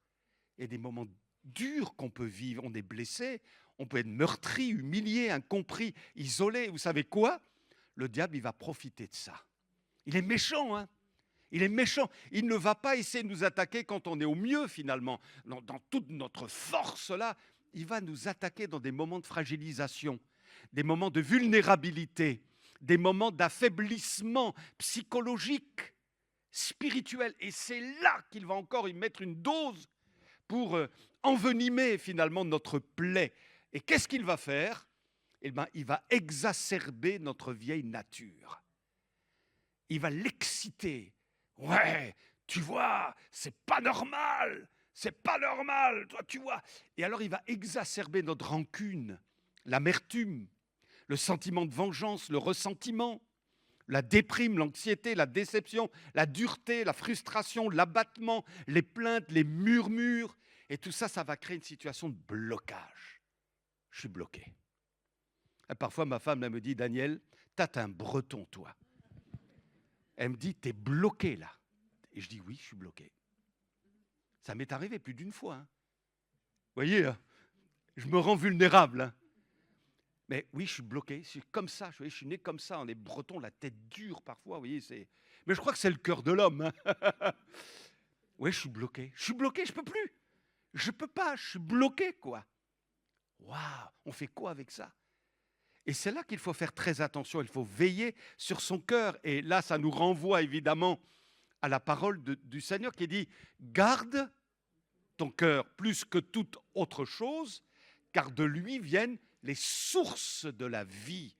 [SPEAKER 1] il y a des moments durs qu'on peut vivre. On est blessé, on peut être meurtri, humilié, incompris, isolé. Vous savez quoi? Le diable, il va profiter de ça. Il est méchant, hein? Il est méchant. Il ne va pas essayer de nous attaquer quand on est au mieux, finalement. Dans toute notre force-là, il va nous attaquer dans des moments de fragilisation, des moments de vulnérabilité, des moments d'affaiblissement psychologique, spirituel. Et c'est là qu'il va encore y mettre une dose pour envenimer finalement notre plaie. Et qu'est-ce qu'il va faire? Eh bien, il va exacerber notre vieille nature. Il va l'exciter. Ouais, tu vois, c'est pas normal, toi, tu vois. Et alors, il va exacerber notre rancune, l'amertume, le sentiment de vengeance, le ressentiment. La déprime, l'anxiété, la déception, la dureté, la frustration, l'abattement, les plaintes, les murmures. Et tout ça, ça va créer une situation de blocage. Je suis bloqué. Et parfois, ma femme elle me dit, Daniel, t'as un breton, toi. Elle me dit, t'es bloqué là. Et je dis, oui, je suis bloqué. Ça m'est arrivé plus d'une fois. Hein. Vous voyez, hein, je me rends vulnérable. Hein. Mais oui, je suis bloqué. Je suis comme ça. Je suis né comme ça. On est breton, la tête dure parfois. Vous voyez, c'est. Mais je crois que c'est le cœur de l'homme. Hein. Oui, je suis bloqué. Je suis bloqué. Je peux plus. Je peux pas. Je suis bloqué, quoi. Waouh. On fait quoi avec ça? Et c'est là qu'il faut faire très attention. Il faut veiller sur son cœur. Et là, ça nous renvoie évidemment à la parole du Seigneur qui dit garde ton cœur plus que toute autre chose, car de lui viennent les sources de la vie.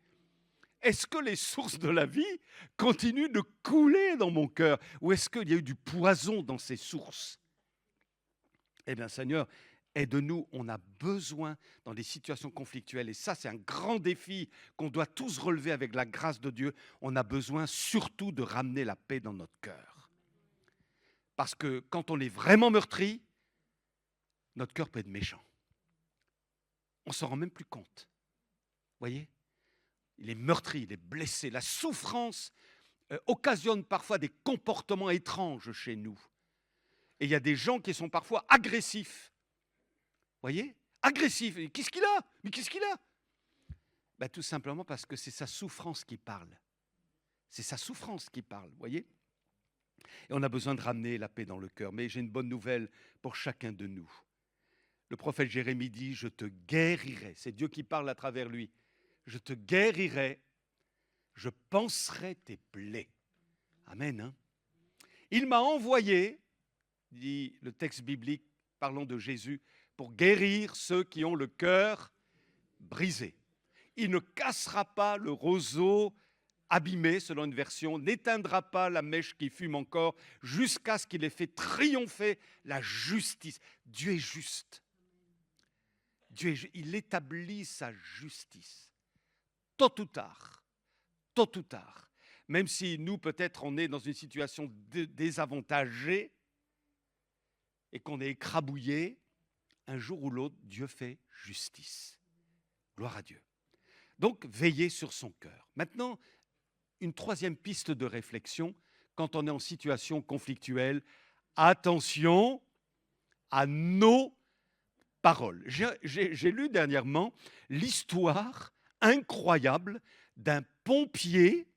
[SPEAKER 1] Est-ce que les sources de la vie continuent de couler dans mon cœur ou est-ce qu'il y a eu du poison dans ces sources? Eh bien, Seigneur, aide-nous, on a besoin dans des situations conflictuelles, et ça c'est un grand défi qu'on doit tous relever avec la grâce de Dieu, on a besoin surtout de ramener la paix dans notre cœur. Parce que quand on est vraiment meurtri, notre cœur peut être méchant. On ne s'en rend même plus compte. Vous voyez? Il est meurtri, il est blessé. La souffrance occasionne parfois des comportements étranges chez nous. Et il y a des gens qui sont parfois agressifs. Vous voyez? Agressifs. Et qu'est-ce qu'il a? Mais qu'est-ce qu'il a? Ben, tout simplement parce que c'est sa souffrance qui parle. C'est sa souffrance qui parle, vous voyez? Et on a besoin de ramener la paix dans le cœur. Mais j'ai une bonne nouvelle pour chacun de nous. Le prophète Jérémie dit, je te guérirai. C'est Dieu qui parle à travers lui. Je te guérirai, je panserai tes plaies. Amen. Hein? Il m'a envoyé, dit le texte biblique, parlons de Jésus, pour guérir ceux qui ont le cœur brisé. Il ne cassera pas le roseau abîmé, selon une version, n'éteindra pas la mèche qui fume encore, jusqu'à ce qu'il ait fait triompher la justice. Dieu est juste. Il établit sa justice. Tôt ou tard, même si nous, peut-être, on est dans une situation désavantagée et qu'on est écrabouillé, un jour ou l'autre, Dieu fait justice. Gloire à Dieu. Donc, veillez sur son cœur. Maintenant, une troisième piste de réflexion, quand on est en situation conflictuelle, attention à nos paroles. J'ai lu dernièrement l'histoire incroyable d'un pompier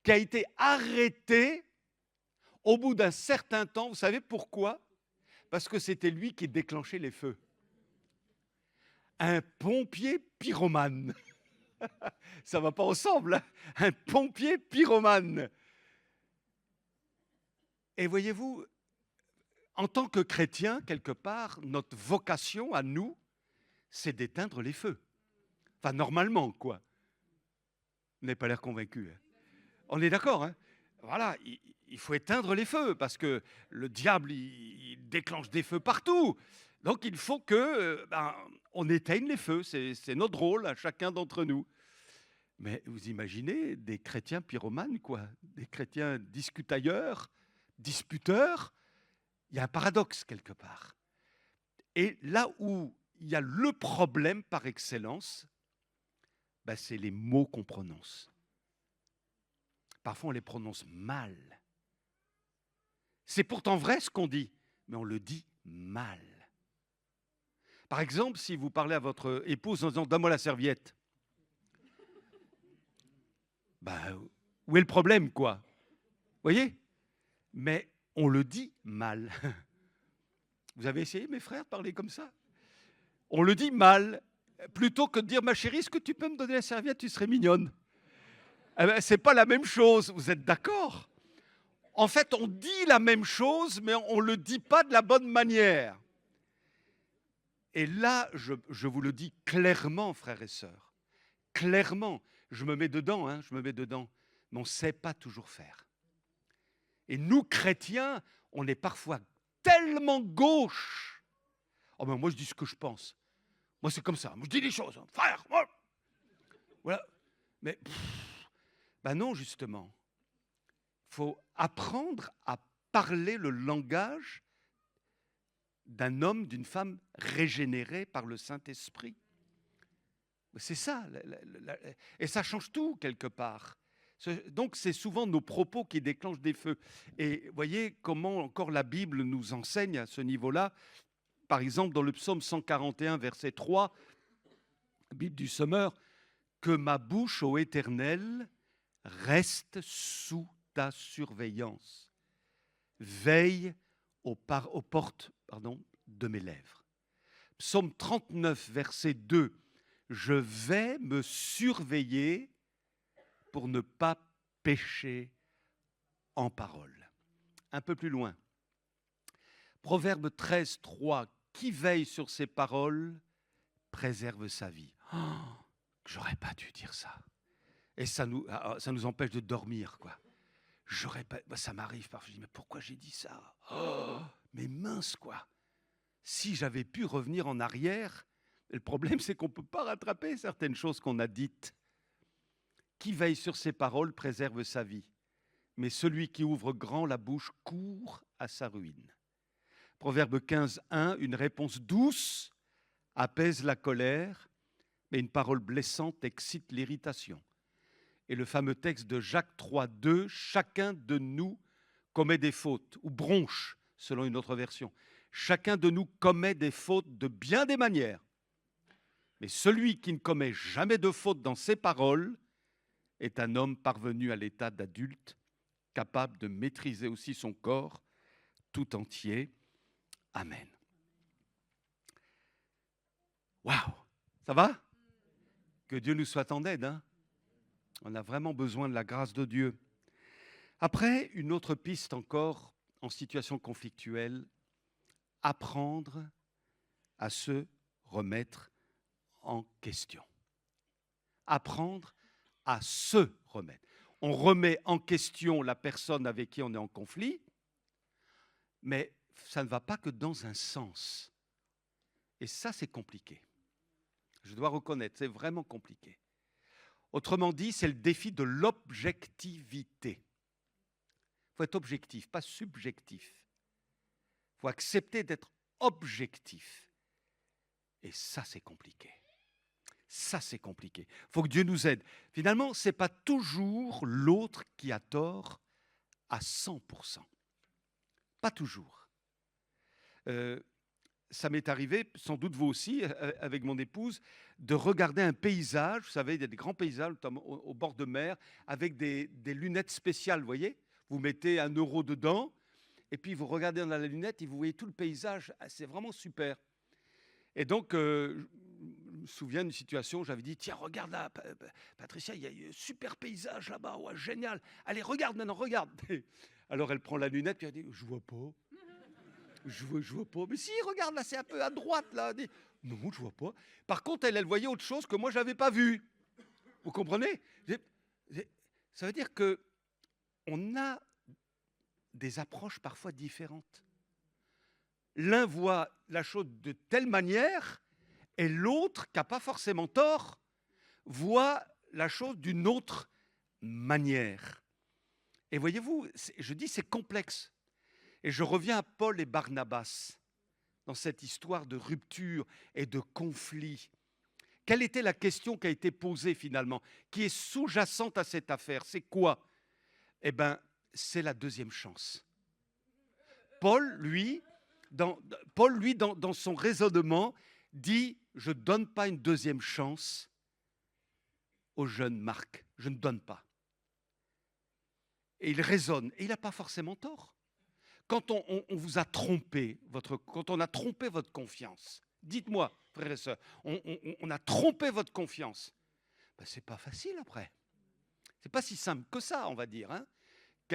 [SPEAKER 1] qui a été arrêté au bout d'un certain temps. Vous savez pourquoi? Parce que c'était lui qui déclenchait les feux. Un pompier pyromane. Ça ne va pas ensemble, hein? Un pompier pyromane. Et voyez-vous, en tant que chrétien, quelque part, notre vocation à nous, c'est d'éteindre les feux. Enfin, normalement, quoi. Vous n'avez pas l'air convaincu. Hein? On est d'accord, hein? Voilà, il faut éteindre les feux, parce que le diable, il déclenche des feux partout. Donc, il faut que on éteigne les feux. C'est notre rôle, à chacun d'entre nous. Mais vous imaginez des chrétiens pyromanes, quoi. Des chrétiens discutailleurs, disputeurs. Il y a un paradoxe, quelque part. Et là où il y a le problème par excellence, c'est les mots qu'on prononce. Parfois, on les prononce mal. C'est pourtant vrai ce qu'on dit, mais on le dit mal. Par exemple, si vous parlez à votre épouse en disant « donne-moi la serviette », où est le problème, quoi? Vous voyez? Mais on le dit mal. Vous avez essayé, mes frères, de parler comme ça? On le dit mal. Plutôt que de dire « ma chérie, est-ce que tu peux me donner la serviette? Tu serais mignonne. » Ce n'est pas la même chose, vous êtes d'accord? En fait, on dit la même chose, mais on ne le dit pas de la bonne manière. Et là, je vous le dis clairement, frères et sœurs, clairement, je me mets dedans, hein, mais on ne sait pas toujours faire. Et nous, chrétiens, on est parfois tellement gauche. Oh ben moi, je dis ce que je pense. Moi, c'est comme ça. Moi, je dis des choses. Hein. Frère, moi. Voilà. Mais Ben non, justement. Il faut apprendre à parler le langage d'un homme, d'une femme régénérée par le Saint-Esprit. C'est ça. Et ça change tout, quelque part. Donc, c'est souvent nos propos qui déclenchent des feux. Et voyez comment encore la Bible nous enseigne à ce niveau-là. Par exemple, dans le psaume 141, verset 3, Bible du Sommeur, « Que ma bouche, ô Éternel, reste sous ta surveillance. Veille aux portes de mes lèvres. » Psaume 39, verset 2, « Je vais me surveiller pour ne pas pécher en parole. » Un peu plus loin. Proverbe 13, 3, « Qui veille sur ses paroles préserve sa vie. » Oh, j'aurais pas dû dire ça. Et ça nous empêche de dormir, quoi. J'aurais pas, ça m'arrive parfois, je dis, mais pourquoi j'ai dit ça? Oh, mais mince, quoi. Si j'avais pu revenir en arrière, le problème, c'est qu'on ne peut pas rattraper certaines choses qu'on a dites. Qui veille sur ses paroles préserve sa vie, mais celui qui ouvre grand la bouche court à sa ruine. Proverbe 15, 1, une réponse douce apaise la colère, mais une parole blessante excite l'irritation. Et le fameux texte de Jacques 3, 2, chacun de nous commet des fautes, ou bronche, selon une autre version. Chacun de nous commet des fautes de bien des manières. Mais celui qui ne commet jamais de faute dans ses paroles est un homme parvenu à l'état d'adulte, capable de maîtriser aussi son corps tout entier. Amen. Waouh, ça va? Que Dieu nous soit en aide, hein? On a vraiment besoin de la grâce de Dieu. Après, une autre piste encore en situation conflictuelle, apprendre à se remettre en question. Apprendre à se remettre. On remet en question la personne avec qui on est en conflit, mais ça ne va pas que dans un sens. Et ça, c'est compliqué. Je dois reconnaître, c'est vraiment compliqué. Autrement dit, c'est le défi de l'objectivité. Il faut être objectif, pas subjectif. Il faut accepter d'être objectif. Et ça, c'est compliqué. Ça, c'est compliqué. Il faut que Dieu nous aide. Finalement, ce n'est pas toujours l'autre qui a tort à 100%. Pas toujours. Ça m'est arrivé, sans doute vous aussi, avec mon épouse, de regarder un paysage. Vous savez, il y a des grands paysages au bord de mer, avec des lunettes spéciales, vous voyez. Vous mettez 1 euro dedans, et puis vous regardez dans la lunette et vous voyez tout le paysage. C'est vraiment super. Et donc, je me souviens d'une situation où j'avais dit, tiens, regarde là, Patricia, il y a un super paysage là-bas, ouais, génial. Allez, regarde maintenant, regarde. Alors, elle prend la lunette, puis elle dit, je vois pas. Je vois pas. Mais si, regarde, là, c'est un peu à droite, là. Non, je vois pas. Par contre, elle voyait autre chose que moi, je n'avais pas vu. Vous comprenez? Ça veut dire qu'on a des approches parfois différentes. L'un voit la chose de telle manière, et l'autre, qui n'a pas forcément tort, voit la chose d'une autre manière. Et voyez-vous, je dis c'est complexe. Et je reviens à Paul et Barnabas, dans cette histoire de rupture et de conflit. Quelle était la question qui a été posée finalement, qui est sous-jacente à cette affaire? C'est quoi? Eh bien, c'est la deuxième chance. Paul, lui, dans son raisonnement, dit « Je ne donne pas une deuxième chance au jeune Marc. Je ne donne pas. » Et il raisonne. Et il n'a pas forcément tort. Quand on vous a trompé, quand on a trompé votre confiance, dites-moi, frères et sœurs, on a trompé votre confiance. Ben, ce n'est pas facile après. Ce n'est pas si simple que ça, on va dire. Hein.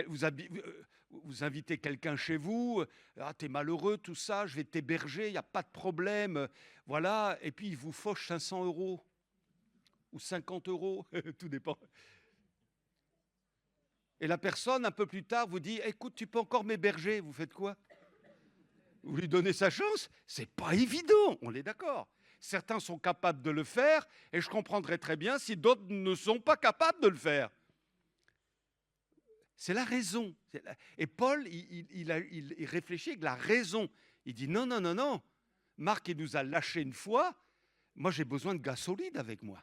[SPEAKER 1] Vous invitez quelqu'un chez vous, ah, tu es malheureux, tout ça, je vais t'héberger, il n'y a pas de problème. Voilà, et puis il vous fauche 500 € ou 50 €, tout dépend. Et la personne, un peu plus tard, vous dit « Écoute, tu peux encore m'héberger ». Vous faites quoi? Vous lui donnez sa chance? C'est pas évident, on est d'accord. Certains sont capables de le faire, et je comprendrais très bien si d'autres ne sont pas capables de le faire. C'est la raison. Et Paul, il réfléchit avec la raison. Il dit non, non, non, non. Marc, il nous a lâchés une fois. Moi, j'ai besoin de gars solides avec moi.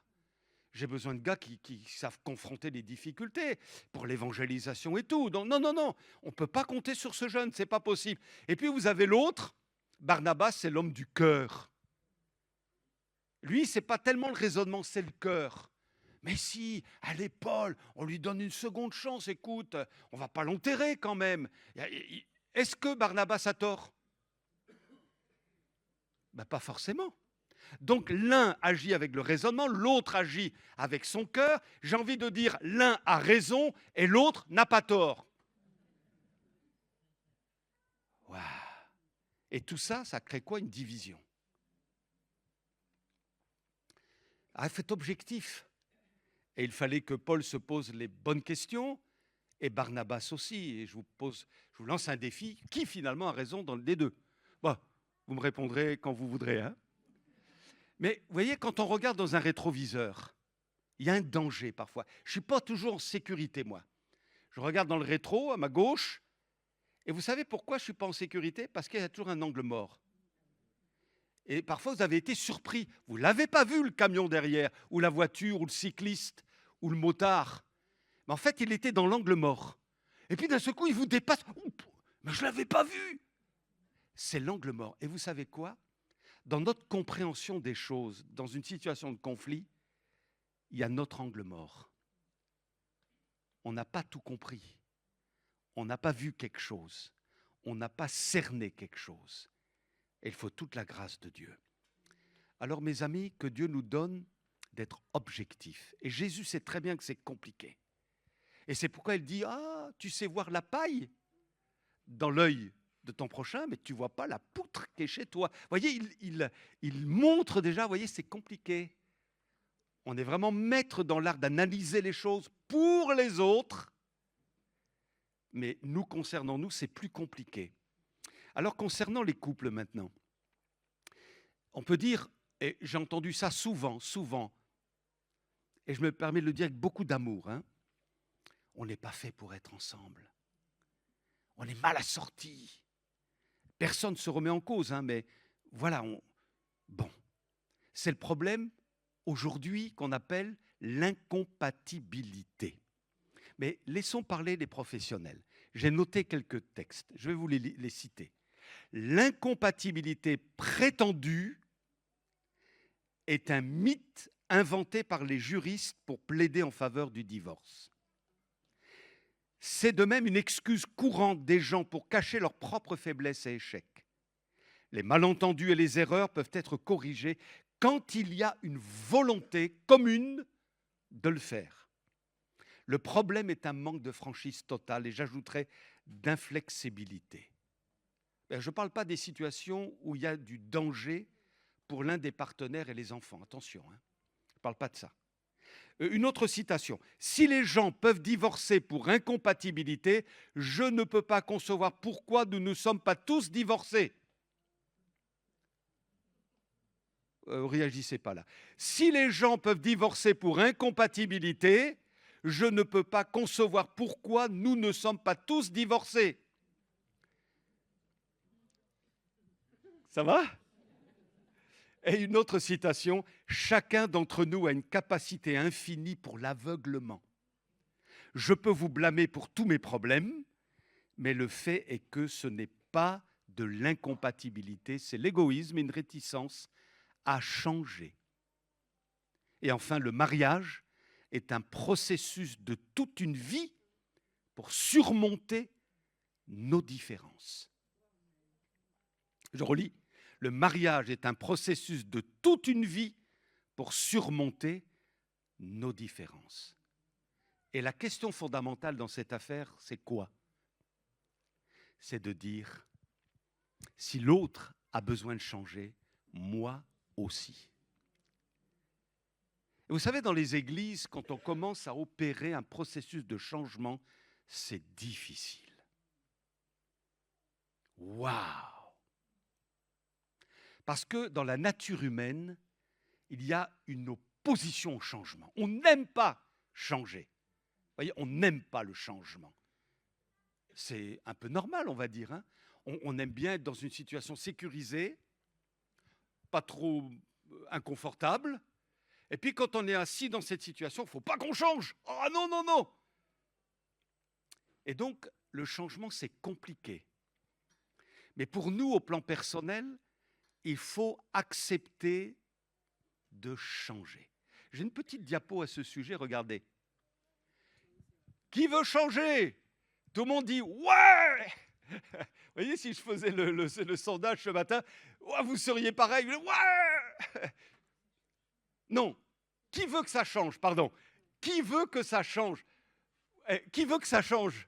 [SPEAKER 1] J'ai besoin de gars qui savent confronter les difficultés pour l'évangélisation et tout. Donc, non, non, non, on ne peut pas compter sur ce jeune, c'est pas possible. Et puis vous avez l'autre, Barnabas, c'est l'homme du cœur. Lui, c'est pas tellement le raisonnement, c'est le cœur. Mais si, allez Paul, on lui donne une seconde chance, écoute, on va pas l'enterrer quand même. Est-ce que Barnabas a tort? Ben, pas forcément. Donc l'un agit avec le raisonnement, l'autre agit avec son cœur. J'ai envie de dire, l'un a raison et l'autre n'a pas tort. Wow. Et tout ça, ça crée quoi? Une division. Ah, faites objectif. Et il fallait que Paul se pose les bonnes questions, et Barnabas aussi. Et je vous lance un défi. Qui finalement a raison dans les deux? Bon, vous me répondrez quand vous voudrez, hein. Mais vous voyez, quand on regarde dans un rétroviseur, il y a un danger parfois. Je ne suis pas toujours en sécurité, moi. Je regarde dans le rétro, à ma gauche, et vous savez pourquoi je ne suis pas en sécurité? Parce qu'il y a toujours un angle mort. Et parfois, vous avez été surpris. Vous ne l'avez pas vu, le camion derrière, ou la voiture, ou le cycliste, ou le motard. Mais en fait, il était dans l'angle mort. Et puis d'un seul coup, il vous dépasse. Mais je ne l'avais pas vu. C'est l'angle mort. Et vous savez quoi? Dans notre compréhension des choses, dans une situation de conflit, il y a notre angle mort. On n'a pas tout compris. On n'a pas vu quelque chose. On n'a pas cerné quelque chose. Et il faut toute la grâce de Dieu. Alors mes amis, que Dieu nous donne d'être objectifs. Et Jésus sait très bien que c'est compliqué. Et c'est pourquoi il dit, ah, tu sais voir la paille dans l'œil de ton prochain, mais tu ne vois pas la poutre qui est chez toi. Vous voyez, il montre déjà, vous voyez, c'est compliqué. On est vraiment maître dans l'art d'analyser les choses pour les autres, mais nous, concernant nous, c'est plus compliqué. Alors, concernant les couples maintenant, on peut dire, et j'ai entendu ça souvent, et je me permets de le dire avec beaucoup d'amour, hein, on n'est pas fait pour être ensemble. On est mal assortis. Personne ne se remet en cause, hein, mais voilà, bon. C'est le problème aujourd'hui qu'on appelle l'incompatibilité. Mais laissons parler les professionnels. J'ai noté quelques textes, je vais vous les citer. L'incompatibilité prétendue est un mythe inventé par les juristes pour plaider en faveur du divorce. C'est de même une excuse courante des gens pour cacher leurs propres faiblesses et échecs. Les malentendus et les erreurs peuvent être corrigés quand il y a une volonté commune de le faire. Le problème est un manque de franchise totale et j'ajouterais d'inflexibilité. Je ne parle pas des situations où il y a du danger pour l'un des partenaires et les enfants. Attention, hein. Je ne parle pas de ça. Une autre citation. Si les gens peuvent divorcer pour incompatibilité, je ne peux pas concevoir pourquoi nous ne sommes pas tous divorcés. Réagissez pas là. Si les gens peuvent divorcer pour incompatibilité, je ne peux pas concevoir pourquoi nous ne sommes pas tous divorcés. Ça va? Et une autre citation, chacun d'entre nous a une capacité infinie pour l'aveuglement. Je peux vous blâmer pour tous mes problèmes, mais le fait est que ce n'est pas de l'incompatibilité, c'est l'égoïsme et une réticence à changer. Et enfin, le mariage est un processus de toute une vie pour surmonter nos différences. Je relis. Le mariage est un processus de toute une vie pour surmonter nos différences. Et la question fondamentale dans cette affaire, c'est quoi? C'est de dire, si l'autre a besoin de changer, moi aussi. Et vous savez, dans les églises, quand on commence à opérer un processus de changement, c'est difficile. Waouh! Parce que dans la nature humaine, il y a une opposition au changement. On n'aime pas changer. Vous voyez, on n'aime pas le changement. c'est un peu normal, on va dire, hein. On aime bien être dans une situation sécurisée, pas trop inconfortable. Et puis quand on est assis dans cette situation, il ne faut pas qu'on change. Ah non, non, non. Et donc, le changement, c'est compliqué. Mais pour nous, au plan personnel, il faut accepter de changer. J'ai une petite diapo à ce sujet, regardez. Qui veut changer? Tout le monde dit « Ouais !» Vous voyez, si je faisais le sondage ce matin, ouais, vous seriez pareil. « Ouais !» Non. Qui veut que ça change? Pardon. Qui veut que ça change? Qui veut que ça change?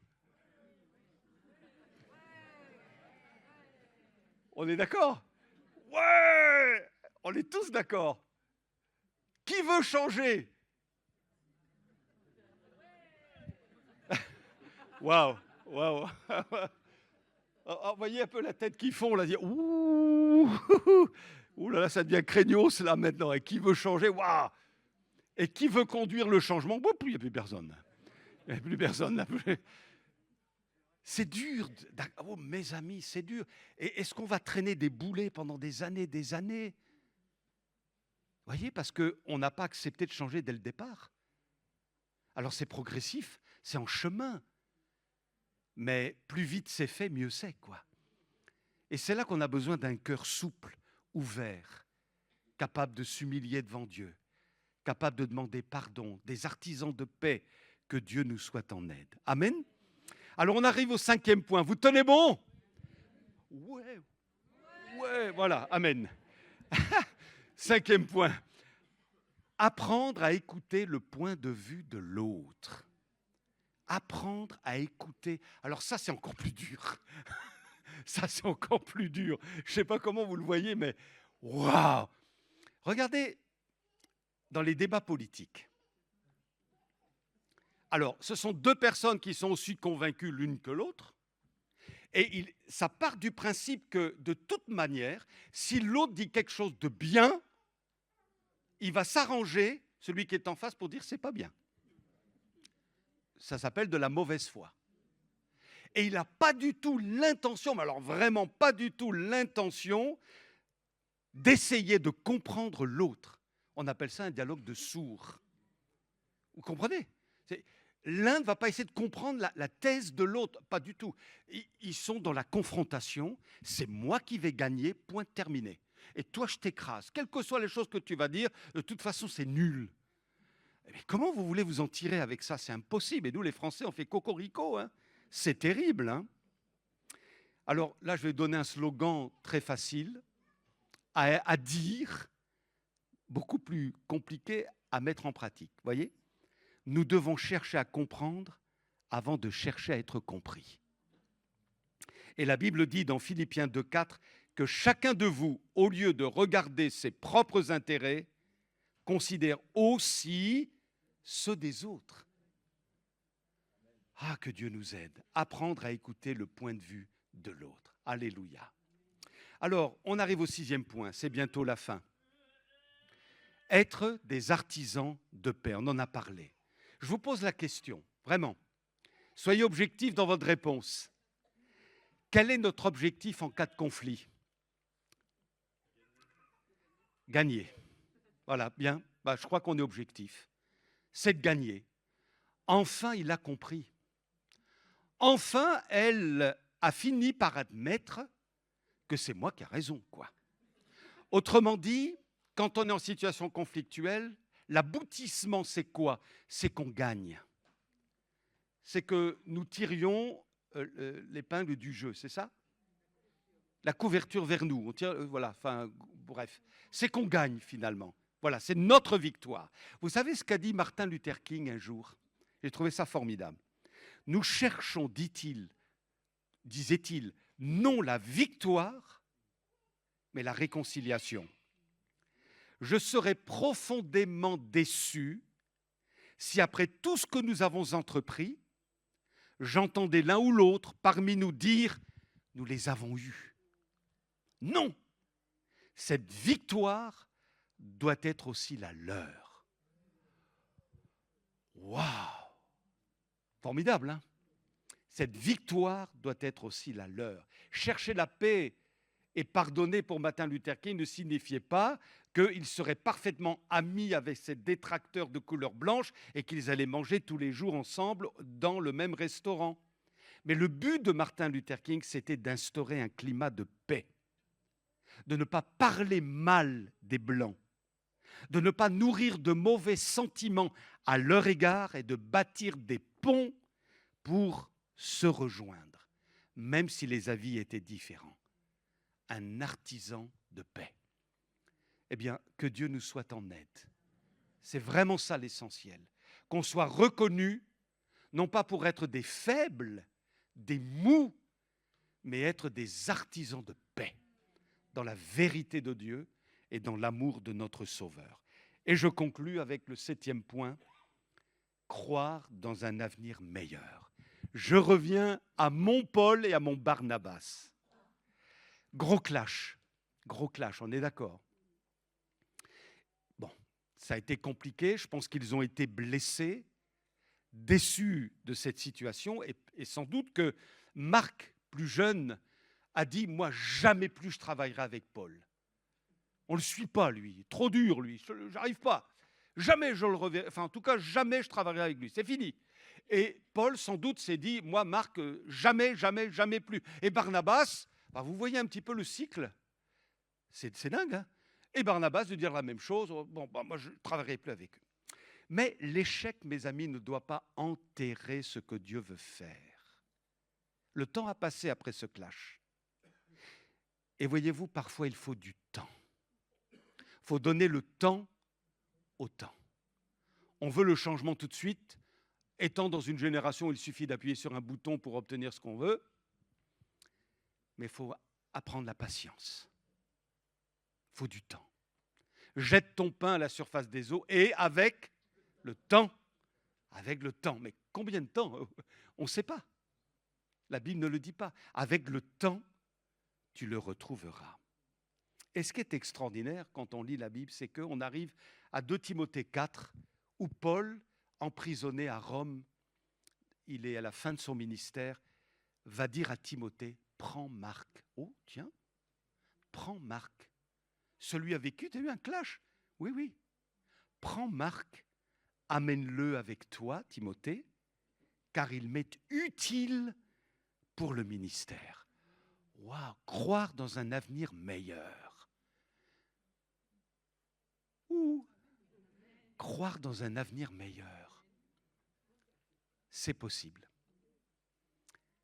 [SPEAKER 1] On est d'accord? Ouais! On est tous d'accord. Qui veut changer? Waouh! Waouh! Vous voyez un peu la tête qu'ils font, là, dire ouh! Ouh là là, ça devient craignos là maintenant. Et qui veut changer? Waouh! Et qui veut conduire le changement? Bon, il n'y a plus personne. Il n'y a plus personne là. C'est dur. Oh, mes amis, c'est dur. Et est-ce qu'on va traîner des boulets pendant des années, des années? Vous voyez, parce qu'on n'a pas accepté de changer dès le départ. Alors c'est progressif, c'est en chemin. Mais plus vite c'est fait, mieux c'est, quoi. Et c'est là qu'on a besoin d'un cœur souple, ouvert, capable de s'humilier devant Dieu, capable de demander pardon, des artisans de paix, que Dieu nous soit en aide. Amen. Alors on arrive au 5e point. Vous tenez bon? Ouais, ouais, voilà, amen. 5e point. Apprendre à écouter le point de vue de l'autre. Apprendre à écouter. Alors ça, c'est encore plus dur. Ça, c'est encore plus dur. Je ne sais pas comment vous le voyez, mais waouh! Regardez dans les débats politiques. Alors, ce sont deux personnes qui sont aussi convaincues l'une que l'autre. Et ça part du principe que, de toute manière, si l'autre dit quelque chose de bien, il va s'arranger, celui qui est en face, pour dire c'est pas bien. Ça s'appelle de la mauvaise foi. Et il n'a pas du tout l'intention, mais alors vraiment pas du tout l'intention d'essayer de comprendre l'autre. On appelle ça un dialogue de sourds. Vous comprenez? L'un ne va pas essayer de comprendre la thèse de l'autre, pas du tout. Ils sont dans la confrontation, c'est moi qui vais gagner, point terminé. Et toi, je t'écrase. Quelles que soient les choses que tu vas dire, de toute façon, c'est nul. Mais comment vous voulez vous en tirer avec ça? C'est impossible. Et nous, les Français, on fait cocorico. Hein. C'est terrible. Hein. Alors là, je vais donner un slogan très facile à dire, beaucoup plus compliqué à mettre en pratique. Vous voyez? Nous devons chercher à comprendre avant de chercher à être compris. Et la Bible dit dans Philippiens 2,4 que chacun de vous, au lieu de regarder ses propres intérêts, considère aussi ceux des autres. Ah, que Dieu nous aide. Apprendre à écouter le point de vue de l'autre. Alléluia. Alors, on arrive au 6e point, c'est bientôt la fin. Être des artisans de paix, on en a parlé. Je vous pose la question, vraiment. Soyez objectifs dans votre réponse. Quel est notre objectif en cas de conflit? Gagner. Voilà, bien. Je crois qu'on est objectif. C'est de gagner. Enfin, il a compris. Enfin, elle a fini par admettre que c'est moi qui ai raison, quoi. Autrement dit, quand on est en situation conflictuelle, l'aboutissement, c'est quoi? C'est qu'on gagne. C'est que nous tirions l'épingle du jeu, c'est ça? La couverture vers nous. On tire, voilà, enfin, bref. C'est qu'on gagne, finalement. Voilà, c'est notre victoire. Vous savez ce qu'a dit Martin Luther King un jour? J'ai trouvé ça formidable. Nous cherchons, disait-il, non la victoire, mais la réconciliation. Je serais profondément déçu si après tout ce que nous avons entrepris, j'entendais l'un ou l'autre parmi nous dire « nous les avons eus ». Non, cette victoire doit être aussi la leur. Waouh! Formidable, hein? Cette victoire doit être aussi la leur. Chercher la paix et pardonner pour Martin Luther King ne signifiait pas qu'ils seraient parfaitement amis avec ces détracteurs de couleur blanche et qu'ils allaient manger tous les jours ensemble dans le même restaurant. Mais le but de Martin Luther King, c'était d'instaurer un climat de paix, de ne pas parler mal des Blancs, de ne pas nourrir de mauvais sentiments à leur égard et de bâtir des ponts pour se rejoindre, même si les avis étaient différents. Un artisan de paix. Eh bien, que Dieu nous soit en aide. C'est vraiment ça l'essentiel. Qu'on soit reconnu, non pas pour être des faibles, des mous, mais être des artisans de paix, dans la vérité de Dieu et dans l'amour de notre Sauveur. Et je conclus avec le 7e point, croire dans un avenir meilleur. Je reviens à mon Paul et à mon Barnabas. Gros clash, on est d'accord. Bon, ça a été compliqué, je pense qu'ils ont été blessés, déçus de cette situation, et sans doute que Marc, plus jeune, a dit « Moi, jamais plus je travaillerai avec Paul. On ne le suit pas, lui, trop dur, lui, j'arrive pas. Jamais je le reverrai, enfin en tout cas, jamais je travaillerai avec lui, c'est fini. » Et Paul, sans doute, s'est dit « Moi, Marc, jamais, jamais, jamais plus. » Et Barnabas, bah, vous voyez un petit peu le cycle. C'est dingue, hein? Et Barnabas de dire la même chose. Bon, bah, moi, je ne travaillerai plus avec eux. Mais l'échec, mes amis, ne doit pas enterrer ce que Dieu veut faire. Le temps a passé après ce clash. Et voyez-vous, parfois, il faut du temps. Il faut donner le temps au temps. On veut le changement tout de suite. Étant dans une génération où il suffit d'appuyer sur un bouton pour obtenir ce qu'on veut, mais il faut apprendre la patience. Il faut du temps. Jette ton pain à la surface des eaux et avec le temps, mais combien de temps? On ne sait pas. La Bible ne le dit pas. Avec le temps, tu le retrouveras. Et ce qui est extraordinaire quand on lit la Bible, c'est qu'on arrive à 2 Timothée 4, où Paul, emprisonné à Rome, il est à la fin de son ministère, va dire à Timothée, prends Marc. Oh, tiens, prends Marc. Celui avec qui tu as eu un clash. Oui, oui. Prends Marc, amène-le avec toi, Timothée, car il m'est utile pour le ministère. Waouh, croire dans un avenir meilleur. Ou croire dans un avenir meilleur. C'est possible.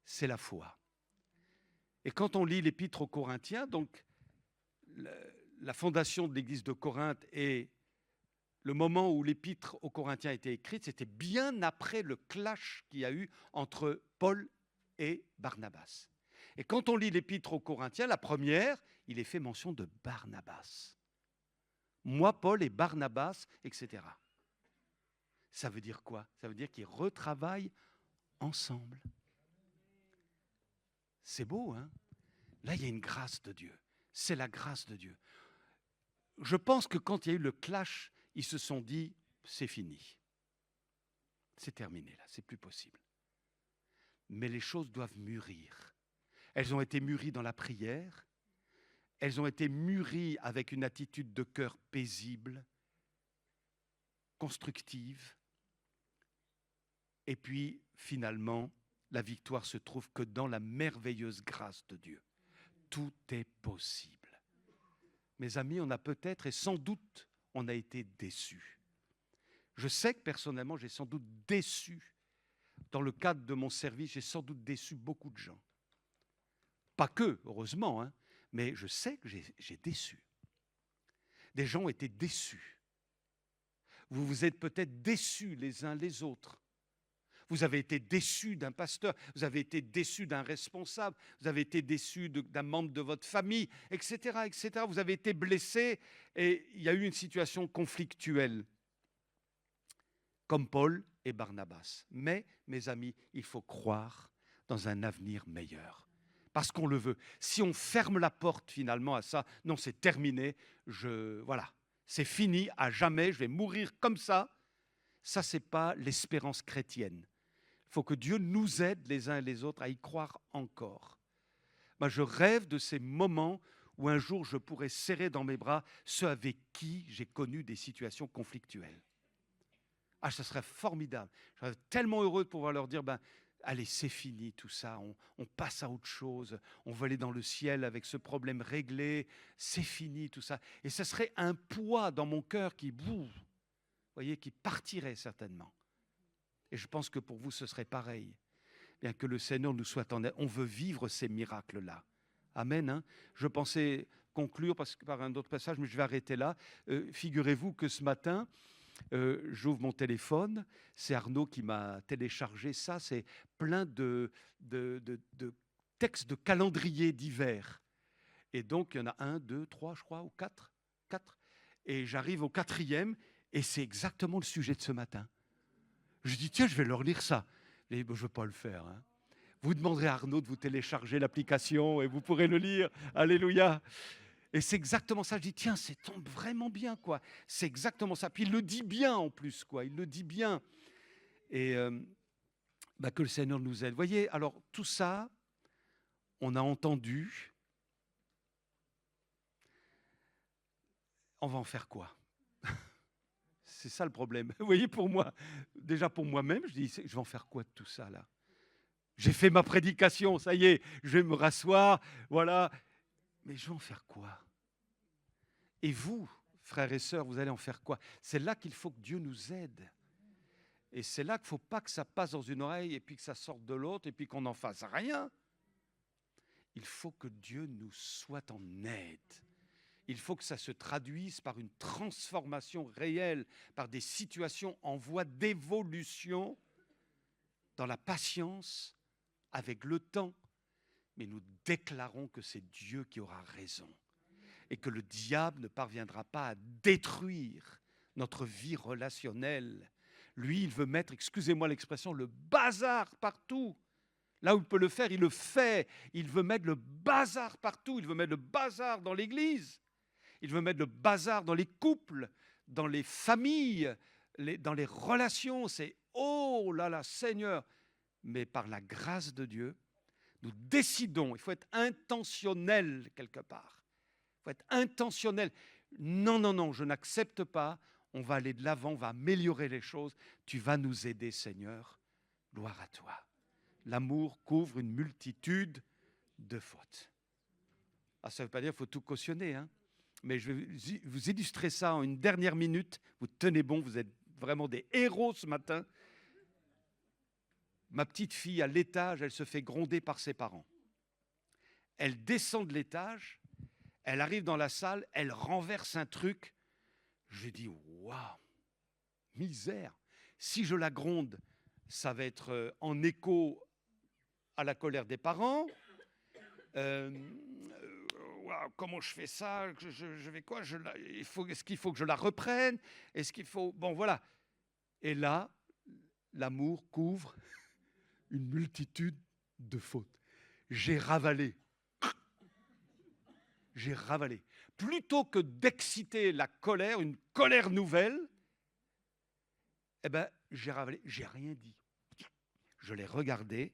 [SPEAKER 1] C'est la foi. Et quand on lit l'Épître aux Corinthiens, donc la fondation de l'Église de Corinthe et le moment où l'Épître aux Corinthiens a été écrite, c'était bien après le clash qu'il y a eu entre Paul et Barnabas. Et quand on lit l'Épître aux Corinthiens, la première, il est fait mention de Barnabas. Moi, Paul et Barnabas, etc. Ça veut dire quoi? Ça veut dire qu'ils retravaillent ensemble. C'est beau, hein? Là, il y a une grâce de Dieu. C'est la grâce de Dieu. Je pense que quand il y a eu le clash, ils se sont dit, c'est fini. C'est terminé, là, c'est plus possible. Mais les choses doivent mûrir. Elles ont été mûries dans la prière. Elles ont été mûries avec une attitude de cœur paisible, constructive. Et puis, finalement, la victoire se trouve que dans la merveilleuse grâce de Dieu. Tout est possible. Mes amis, on a peut-être et sans doute, on a été déçus. Je sais que personnellement, j'ai sans doute déçu. Dans le cadre de mon service, j'ai sans doute déçu beaucoup de gens. Pas que, heureusement, hein, mais je sais que j'ai déçu. Des gens ont été déçus. Vous vous êtes peut-être déçus les uns les autres. Vous avez été déçus d'un pasteur, vous avez été déçus d'un responsable, vous avez été déçus d'un membre de votre famille, etc., etc. Vous avez été blessés et il y a eu une situation conflictuelle, comme Paul et Barnabas. Mais, mes amis, il faut croire dans un avenir meilleur, parce qu'on le veut. Si on ferme la porte finalement à ça, non, c'est terminé, voilà, c'est fini à jamais, je vais mourir comme ça. Ça, ce n'est pas l'espérance chrétienne. Il faut que Dieu nous aide les uns et les autres à y croire encore. Moi, je rêve de ces moments où un jour je pourrai serrer dans mes bras ceux avec qui j'ai connu des situations conflictuelles. Ah, ça serait formidable. Je serais tellement heureux de pouvoir leur dire, allez, c'est fini tout ça, on passe à autre chose, on va aller dans le ciel avec ce problème réglé, c'est fini tout ça. Et ce serait un poids dans mon cœur qui, vous voyez, qui partirait certainement. Et je pense que pour vous, ce serait pareil. Bien que le Seigneur nous soit en aide, on veut vivre ces miracles-là. Amen. Hein? Je pensais conclure par un autre passage, mais je vais arrêter là. Figurez-vous que ce matin, j'ouvre mon téléphone, c'est Arnaud qui m'a téléchargé ça, c'est plein de textes de calendrier d'hiver. Et donc, il y en a 1, 2, 3, je crois, ou 4. Et j'arrive au 4e, et c'est exactement le sujet de ce matin. Je dis, tiens, je vais leur lire ça. Je ne veux pas le faire. Hein. Vous demanderez à Arnaud de vous télécharger l'application et vous pourrez le lire. Alléluia. Et c'est exactement ça. Je dis, tiens, ça tombe vraiment bien, quoi. C'est exactement ça. Puis il le dit bien en plus, quoi. Il le dit bien. Et que le Seigneur nous aide. Vous voyez, alors tout ça, on a entendu. On va en faire quoi? C'est ça le problème. Vous voyez, pour moi, déjà pour moi-même, je dis, je vais en faire quoi de tout ça, là? J'ai fait ma prédication, ça y est, je vais me rasseoir, voilà. Mais je vais en faire quoi? Et vous, frères et sœurs, vous allez en faire quoi? C'est là qu'il faut que Dieu nous aide. Et c'est là qu'il ne faut pas que ça passe dans une oreille et puis que ça sorte de l'autre et puis qu'on n'en fasse rien. Il faut que Dieu nous soit en aide. Il faut que ça se traduise par une transformation réelle, par des situations en voie d'évolution, dans la patience, avec le temps. Mais nous déclarons que c'est Dieu qui aura raison et que le diable ne parviendra pas à détruire notre vie relationnelle. Lui, il veut mettre, excusez-moi l'expression, le bazar partout. Là où il peut le faire, il le fait. Il veut mettre le bazar partout. Il veut mettre le bazar dans l'Église. Il veut mettre le bazar dans les couples, dans les familles, dans les relations. C'est « Oh là là, Seigneur !» Mais par la grâce de Dieu, nous décidons, il faut être intentionnel quelque part. Il faut être intentionnel. Non, je n'accepte pas. On va aller de l'avant, on va améliorer les choses. Tu vas nous aider, Seigneur. Gloire à toi. L'amour couvre une multitude de fautes. Ah, ça ne veut pas dire qu'il faut tout cautionner, hein. Mais je vais vous illustrer ça en une dernière minute. Vous tenez bon, vous êtes vraiment des héros ce matin. Ma petite fille, à l'étage, elle se fait gronder par ses parents. Elle descend de l'étage, elle arrive dans la salle, elle renverse un truc. Je dis, waouh, misère. Si je la gronde, ça va être en écho à la colère des parents. Wow, comment je fais ça? Je vais quoi? Est-ce qu'il faut que je la reprenne? Est-ce qu'il faut... Bon, voilà. Et là, l'amour couvre une multitude de fautes. J'ai ravalé. Plutôt que d'exciter la colère, une colère nouvelle, j'ai ravalé. J'ai rien dit. Je l'ai regardé.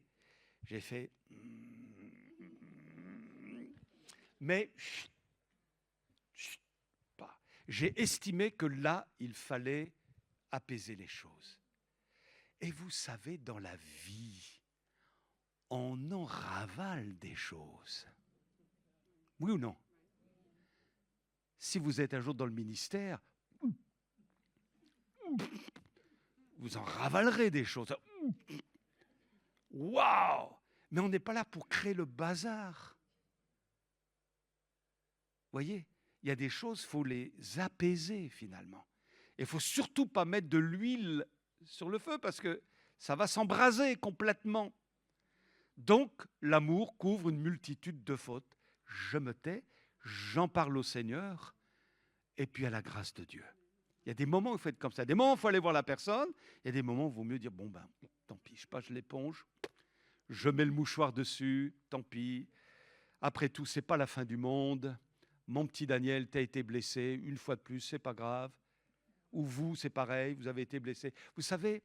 [SPEAKER 1] J'ai fait... Mais j'ai estimé que là, il fallait apaiser les choses. Et vous savez, dans la vie, on en ravale des choses. Oui ou non? Si vous êtes un jour dans le ministère, vous en ravalerez des choses. Waouh! Mais on n'est pas là pour créer le bazar. Vous voyez, il y a des choses, il faut les apaiser finalement. Il ne faut surtout pas mettre de l'huile sur le feu parce que ça va s'embraser complètement. Donc, l'amour couvre une multitude de fautes. Je me tais, j'en parle au Seigneur et puis à la grâce de Dieu. Il y a des moments où il faut être comme ça. Des moments où il faut aller voir la personne. Il y a des moments où il vaut mieux dire, tant pis, je passe l'éponge, je mets le mouchoir dessus, tant pis. Après tout, ce n'est pas la fin du monde. Mon petit Daniel, tu as été blessé, une fois de plus, c'est pas grave. Ou vous, c'est pareil, vous avez été blessé. Vous savez,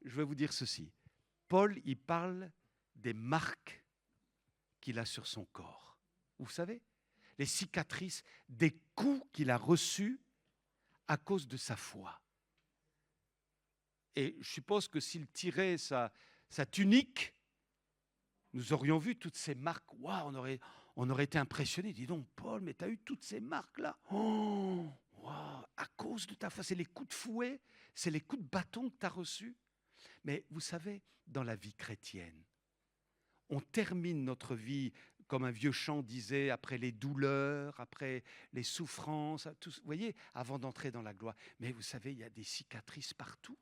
[SPEAKER 1] je vais vous dire ceci. Paul, il parle des marques qu'il a sur son corps. Vous savez, les cicatrices des coups qu'il a reçus à cause de sa foi. Et je suppose que s'il tirait sa tunique, nous aurions vu toutes ces marques. Waouh, on aurait été impressionnés. Dis donc, Paul, mais tu as eu toutes ces marques-là. Oh, waouh, à cause de ta foi. C'est les coups de fouet, c'est les coups de bâton que tu as reçus. Mais vous savez, dans la vie chrétienne, on termine notre vie, comme un vieux chant disait, après les douleurs, après les souffrances, tout, vous voyez, avant d'entrer dans la gloire. Mais vous savez, il y a des cicatrices partout.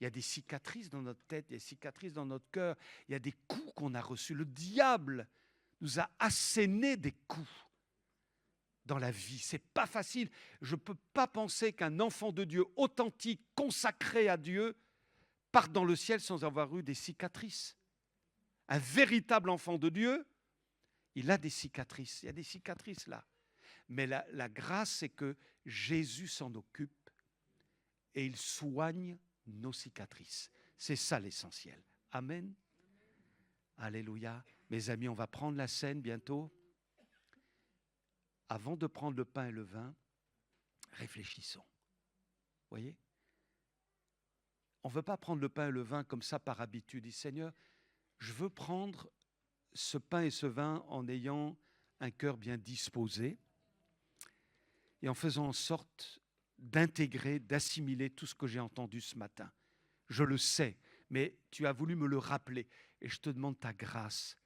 [SPEAKER 1] Il y a des cicatrices dans notre tête, il y a des cicatrices dans notre cœur, il y a des coups qu'on a reçus. Le diable nous a asséné des coups dans la vie. C'est pas facile. Je ne peux pas penser qu'un enfant de Dieu authentique, consacré à Dieu, parte dans le ciel sans avoir eu des cicatrices. Un véritable enfant de Dieu, il a des cicatrices. Il y a des cicatrices là. Mais la grâce, c'est que Jésus s'en occupe et il soigne nos cicatrices. C'est ça l'essentiel. Amen. Alléluia. Mes amis, on va prendre la scène bientôt. Avant de prendre le pain et le vin, réfléchissons. Vous voyez ? On ne veut pas prendre le pain et le vin comme ça par habitude. Dis, Seigneur, je veux prendre ce pain et ce vin en ayant un cœur bien disposé et en faisant en sorte d'intégrer, d'assimiler tout ce que j'ai entendu ce matin. Je le sais, mais tu as voulu me le rappeler et je te demande ta grâce.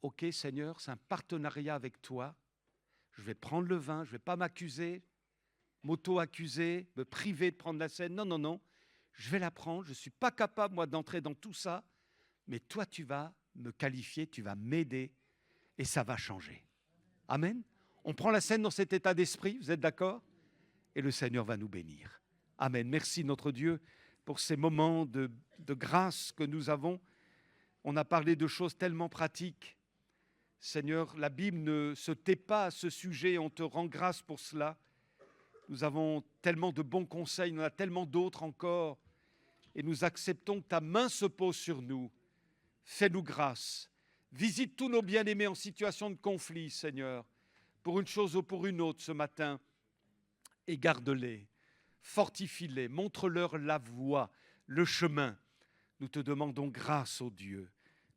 [SPEAKER 1] Ok Seigneur, c'est un partenariat avec toi. Je vais prendre le vin, je ne vais pas m'accuser, m'auto-accuser, me priver de prendre la scène. Non, non, non, je vais la prendre. Je ne suis pas capable, moi, d'entrer dans tout ça, mais toi, tu vas me qualifier, tu vas m'aider et ça va changer. Amen. On prend la scène dans cet état d'esprit, vous êtes d'accord ? Et le Seigneur va nous bénir. Amen. Merci notre Dieu pour ces moments de grâce que nous avons. On a parlé de choses tellement pratiques. Seigneur, la Bible ne se tait pas à ce sujet, on te rend grâce pour cela. Nous avons tellement de bons conseils, il y en a tellement d'autres encore. Et nous acceptons que ta main se pose sur nous. Fais-nous grâce. Visite tous nos bien-aimés en situation de conflit, Seigneur, pour une chose ou pour une autre ce matin. Et garde-les, fortifie-les, montre-leur la voie, le chemin. Nous te demandons grâce, ô Dieu.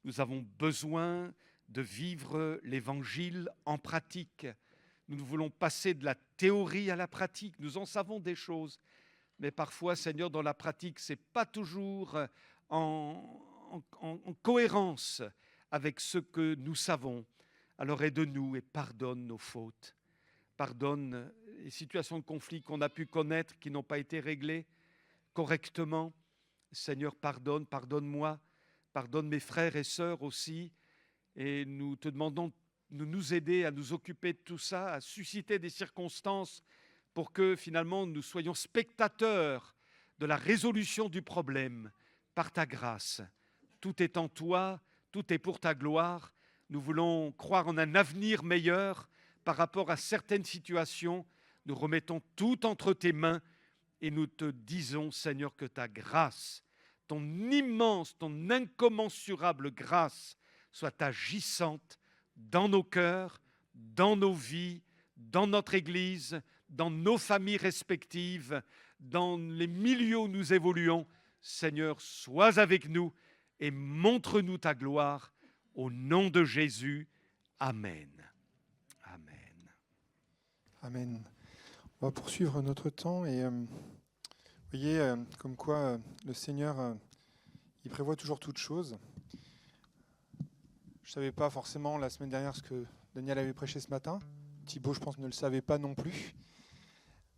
[SPEAKER 1] Nous avons besoin de vivre l'Évangile en pratique. Nous voulons passer de la théorie à la pratique. Nous en savons des choses. Mais parfois, Seigneur, dans la pratique, ce n'est pas toujours en cohérence avec ce que nous savons. Alors aide-nous et pardonne nos fautes. Pardonne les situations de conflit qu'on a pu connaître, qui n'ont pas été réglées correctement. Seigneur, pardonne-moi, pardonne mes frères et sœurs aussi. Et nous te demandons de nous aider à nous occuper de tout ça, à susciter des circonstances pour que finalement nous soyons spectateurs de la résolution du problème par ta grâce. Tout est en toi, tout est pour ta gloire. Nous voulons croire en un avenir meilleur par rapport à certaines situations. Nous remettons tout entre tes mains et nous te disons, Seigneur, que ta grâce, ton immense, ton incommensurable grâce soit agissante dans nos cœurs, dans nos vies, dans notre Église, dans nos familles respectives, dans les milieux où nous évoluons. Seigneur, sois avec nous et montre-nous ta gloire. Au nom de Jésus, Amen. Amen.
[SPEAKER 3] Amen. On va poursuivre notre temps et vous voyez comme quoi le Seigneur, il prévoit toujours toutes choses. Je ne savais pas forcément la semaine dernière ce que Daniel avait prêché ce matin. Thibaut, je pense, ne le savait pas non plus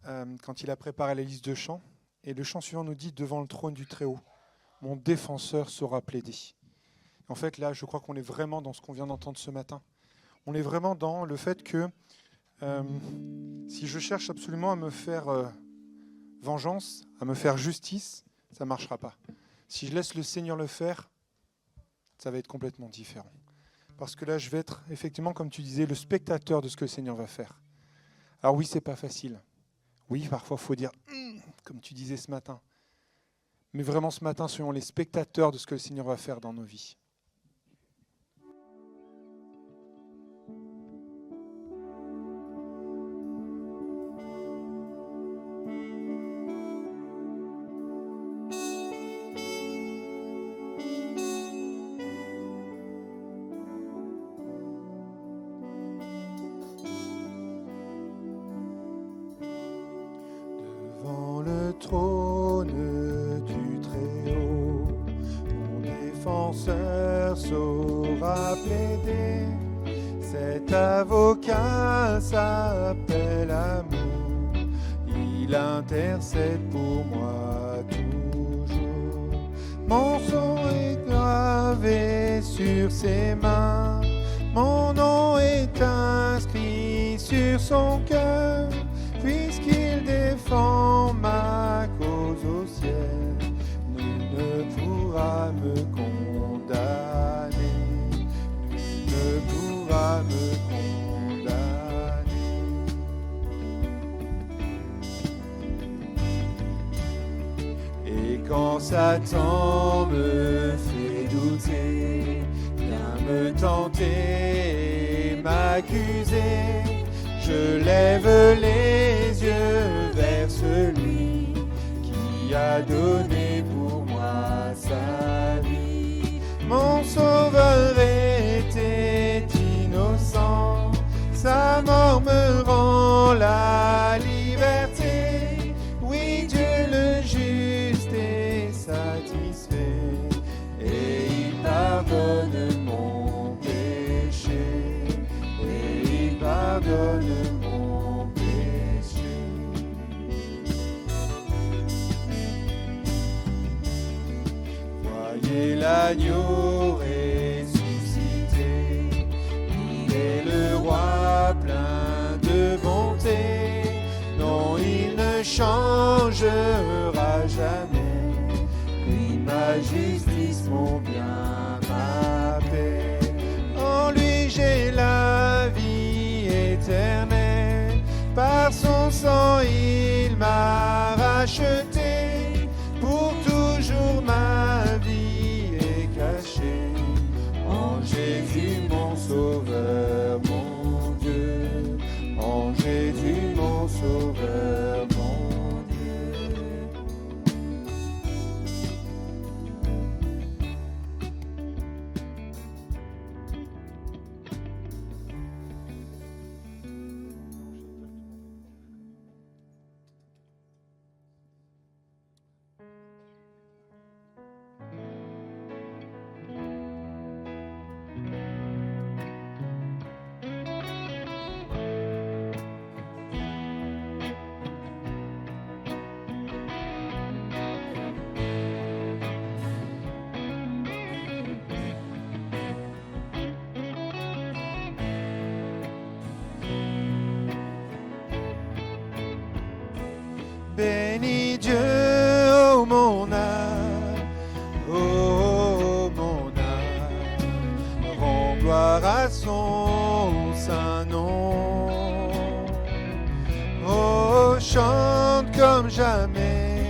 [SPEAKER 3] quand il a préparé la liste de chants. Et le chant suivant nous dit « Devant le trône du Très-Haut, mon défenseur saura plaider ». En fait, là, je crois qu'on est vraiment dans ce qu'on vient d'entendre ce matin. On est vraiment dans le fait que si je cherche absolument à me faire vengeance, à me faire justice, ça ne marchera pas. Si je laisse le Seigneur le faire, ça va être complètement différent. Parce que là, je vais être, effectivement, comme tu disais, le spectateur de ce que le Seigneur va faire. Alors oui, c'est pas facile. Oui, parfois, il faut dire, comme tu disais ce matin. mais vraiment ce matin, soyons les spectateurs de ce que le Seigneur va faire dans nos vies. Devant le trône du Très-Haut, mon défenseur saura plaider. Cet avocat s'appelle amour, il intercède pour moi toujours. Mon sang est gravé sur ses mains, mon nom est inscrit sur son cœur. Puisqu'il défend ma cause au ciel, nul ne pourra me condamner. Nul ne pourra me condamner. Et quand Satan me fait douter, vient me tenter et m'accuser, je lève les yeux vers celui qui a donné pour moi sa vie. Mon sauveur était innocent, sa mort me rend la liberté. Oui, Dieu le juste est satisfait et il pardonne mon péché. Et il pardonne mon péché. Voyez l'agneau ressuscité, il est le roi plein de bonté. Non, il ne changera jamais. Lui, ma justice, mon bien, ma paix. En lui, j'ai la vie éternelle. Par son sang, il m'a racheté. Pour toujours, ma vie est cachée en Jésus, mon sauveur, mon Dieu. En Jésus, mon sauveur, mon Dieu. Bénis Dieu, oh mon âme, oh mon âme, rends gloire à son saint nom. Oh, chante comme jamais,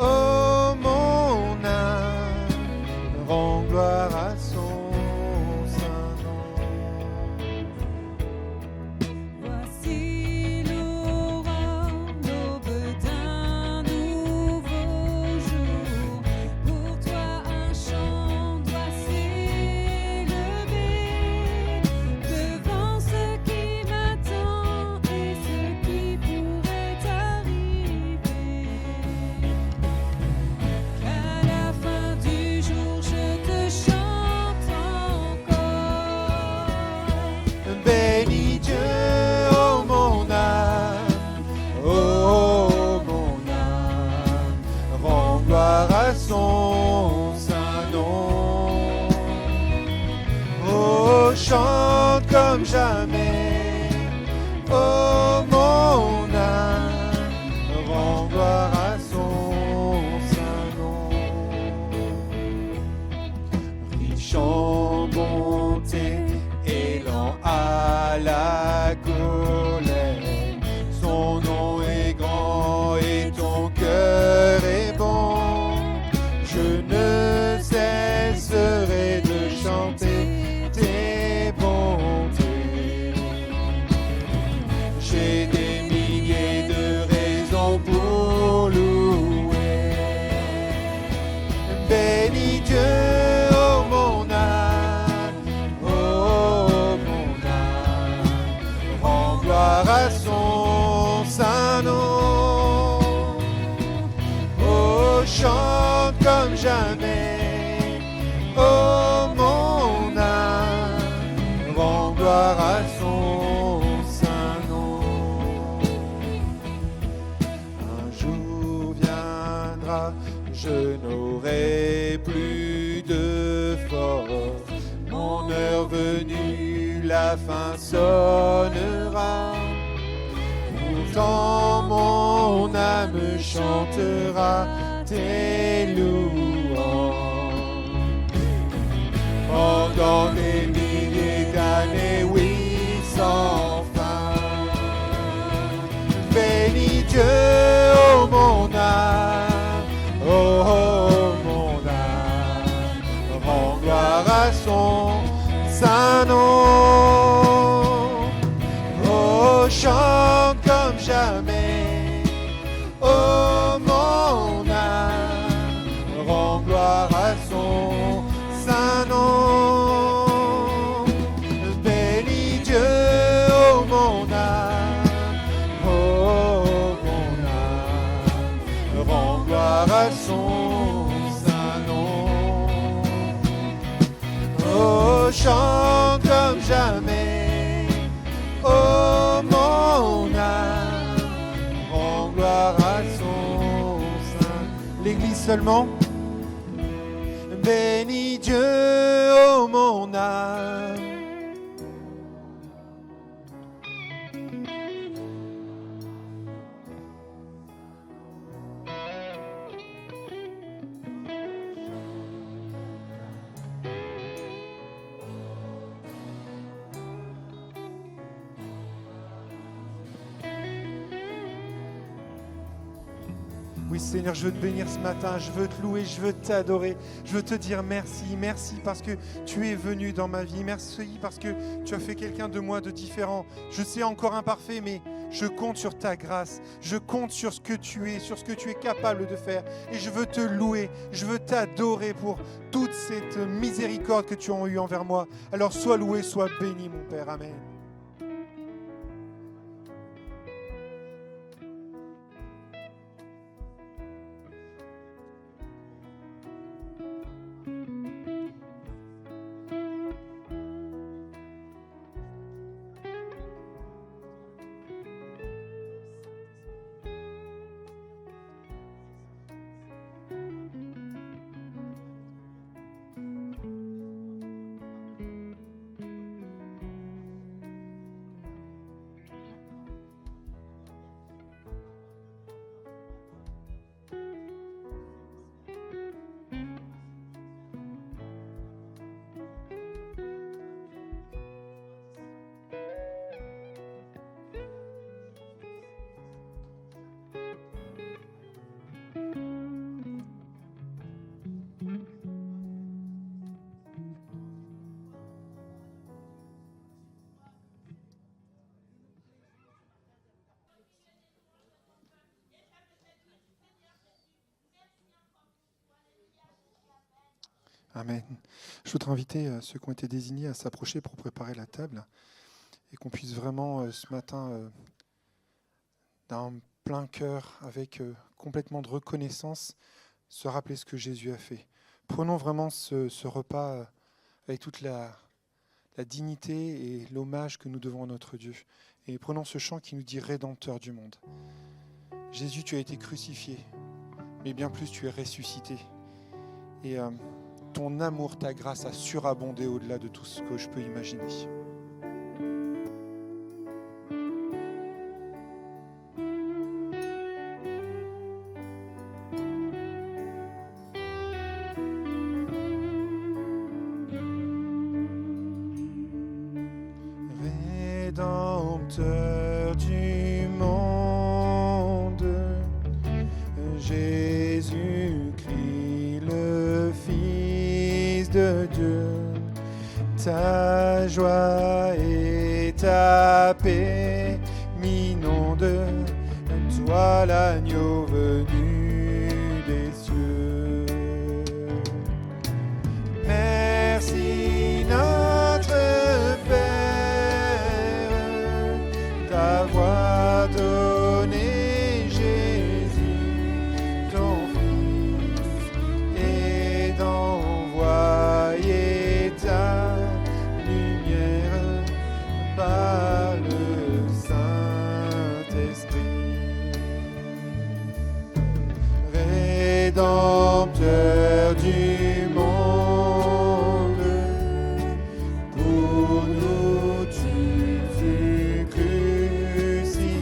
[SPEAKER 3] oh mon âme, rends gloire à son saint nom.
[SPEAKER 4] Voici l'aurore, l'aube d'un nouveau jour. Pour toi un chant doit s'élever devant ce qui m'attend et ce qui pourrait arriver. Qu'à la fin du jour je te chante encore.
[SPEAKER 3] Bénis Dieu, oh mon âme, oh mon âme, rends gloire à son saint nom. Oh, chante comme jamais, oh mon âme, rends gloire à son saint nom. Riche en bonté et lent à la colère, son nom est grand et ton cœur est bon. chantera, je n'aurai plus de force. Mon heure venue, la fin sonnera. Pourtant mon âme chantera tes louanges. Pendant des milliers d'années, oui, sans fin. Bénis Dieu, oh mon âme, oh mon âme, rends gloire à son saint nom. Oh, chante comme jamais, oh mon âme, rends gloire à son saint nom. Bénis Dieu, oh mon âme, oh mon âme, rends gloire à son saint nom. Oh, chante comme jamais, oh mon âme, rends gloire à son saint. L'église seulement. Bénis Dieu, oh mon âme. Oui Seigneur, je veux te bénir ce matin, je veux te louer, je veux t'adorer, je veux te dire merci, merci parce que tu es venu dans ma vie, merci parce que tu as fait quelqu'un de moi de différent. Je sais encore imparfait, mais je compte sur ta grâce, je compte sur ce que tu es, sur ce que tu es capable de faire et je veux te louer, je veux t'adorer pour toute cette miséricorde que tu as eue envers moi. Alors sois loué, sois béni mon Père, Amen. Amen. Je voudrais inviter ceux qui ont été désignés à s'approcher pour préparer la table et qu'on puisse vraiment ce matin, d'un plein cœur, avec complètement de reconnaissance, se rappeler ce que Jésus a fait. Prenons vraiment ce repas avec toute la dignité et l'hommage que nous devons à notre Dieu. Et prenons ce chant qui nous dit « Rédempteur du monde ». Jésus, tu as été crucifié, mais bien plus, tu es ressuscité. Et ton amour, ta grâce a surabondé au-delà de tout ce que je peux imaginer. Rédempteur du monde, Jésus-Christ, le Fils de Dieu, ta joie et ta paix m'inondent, toi l'agneau venu des cieux. Merci notre Père d'avoir donné Jésus, ton Fils, et d'envoyer ta lumière par le Saint-Esprit. Rédempteur du monde, pour nous tu fus crucifié.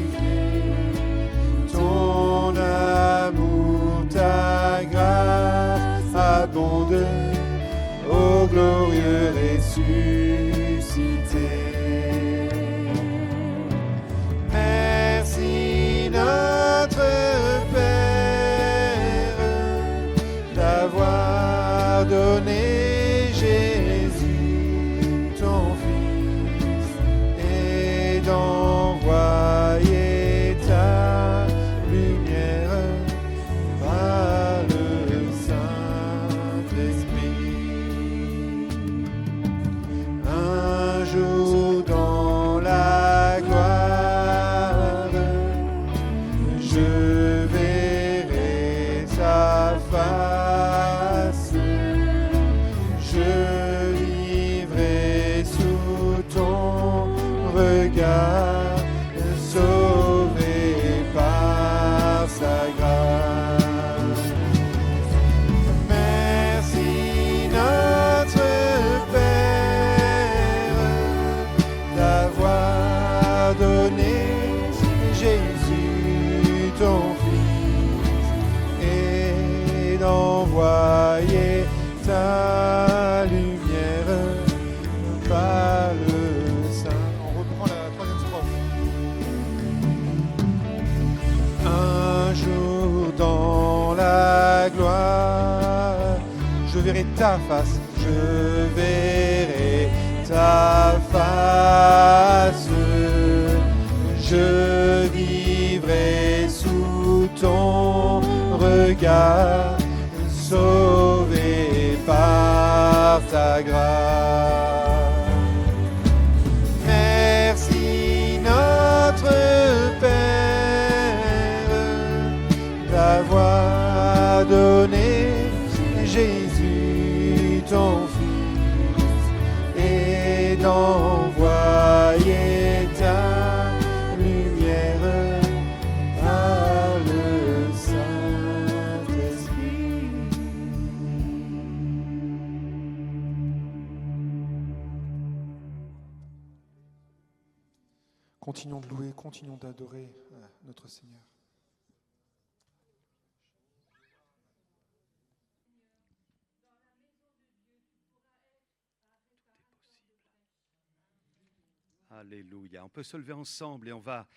[SPEAKER 3] Ton amour, ta grâce abonde, ô glorieux ressuscité. Merci notre Père d'avoir donné Jésus, ton Fils, et d'envoyer ta lumière par le Saint-Esprit. Un jour dans la gloire, je verrai ta face, je vivrai sous ton regard, sauvé par sa grâce. Merci notre Père d'avoir donné Jésus, ton Fils, et d'envoyer ta lumière par le Saint. On reprend la troisième strophe. Un jour dans la gloire, je verrai ta face, je verrai ta face, je vivrai sous ton regard, sauvé par ta grâce. Merci notre Père d'avoir donné Jésus, ton Fils, et d'envoyer ta lumière par le Saint-Esprit. Continuons de louer, continuons d'adorer notre Seigneur.
[SPEAKER 1] Alléluia. On peut se lever ensemble et on va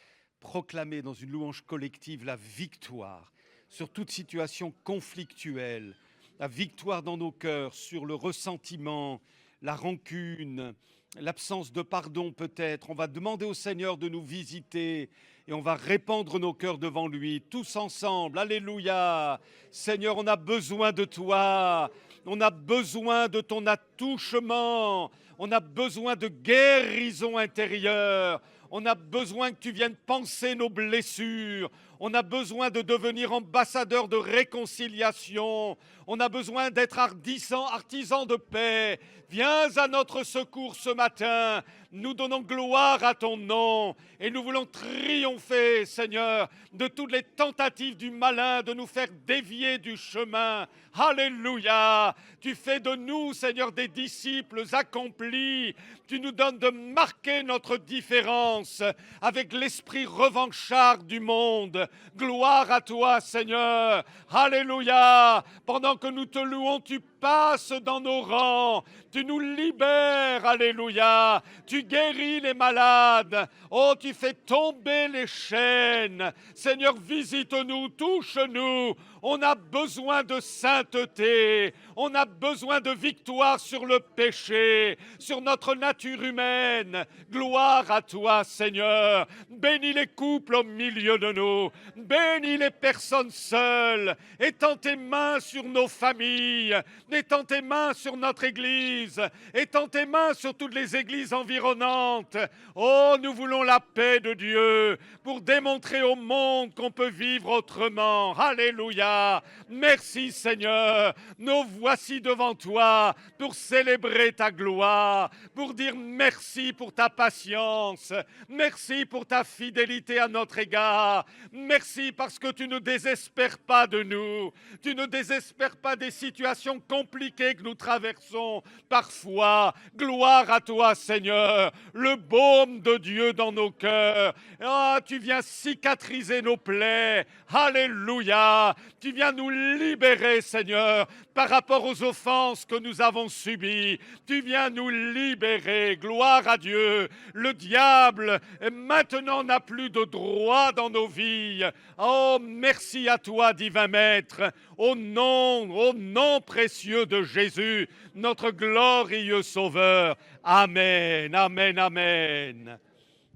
[SPEAKER 1] proclamer dans une louange collective la victoire sur toute situation conflictuelle, la victoire dans nos cœurs sur le ressentiment, la rancune, l'absence de pardon peut-être. On va demander au Seigneur de nous visiter et on va répandre nos cœurs devant lui, tous ensemble. Alléluia. Seigneur, on a besoin de toi. On a besoin de ton attouchement. On a besoin de guérison intérieure. On a besoin que tu viennes panser nos blessures. On a besoin de devenir ambassadeur de réconciliation. On a besoin d'être artisans de paix. Viens à notre secours ce matin. Nous donnons gloire à ton nom et nous voulons triompher, Seigneur, de toutes les tentatives du malin de nous faire dévier du chemin. Alléluia! Tu fais de nous, Seigneur, des disciples accomplis. Tu nous donnes de marquer notre différence avec l'esprit revanchard du monde. Gloire à toi, Seigneur. Alléluia! Pendant que nous te louons, tu passes dans nos rangs. Tu nous libères. Alléluia! Tu guéris les malades. Oh, tu fais tomber les chaînes. Seigneur, visite-nous, touche-nous. On a besoin de sainteté. On a besoin de victoire sur le péché, sur notre nature humaine. Gloire à toi, Seigneur. Bénis les couples au milieu de nous. Bénis les personnes seules. Étends tes mains sur nos familles. Étends tes mains sur notre Église. Étends tes mains sur toutes les églises environnantes. Oh, nous voulons la paix de Dieu pour démontrer au monde qu'on peut vivre autrement. Alléluia. Merci Seigneur. Nous voici devant toi pour célébrer ta gloire, pour dire merci pour ta patience. Merci pour ta fidélité à notre égard. Merci parce que tu ne désespères pas de nous. Tu ne désespères pas des situations compliquées que nous traversons parfois. Gloire à toi, Seigneur. Le baume de Dieu dans nos cœurs. Ah, tu viens cicatriser nos plaies. Alléluia. Tu viens nous libérer, Seigneur, par rapport aux offenses que nous avons subies. Tu viens nous libérer. Gloire à Dieu. Le diable, maintenant, n'a plus de droit dans nos vies. Oh, merci à toi, divin Maître. Au nom précieux de Jésus, notre glorieux Sauveur. Amen, amen, amen.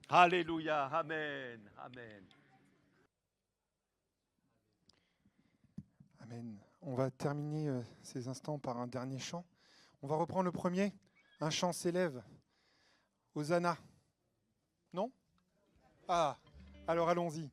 [SPEAKER 1] Alléluia, amen, amen.
[SPEAKER 3] Amen. On va terminer ces instants par un dernier chant. On va reprendre le premier. Un chant s'élève. Hosanna. Non? Ah, alors allons-y.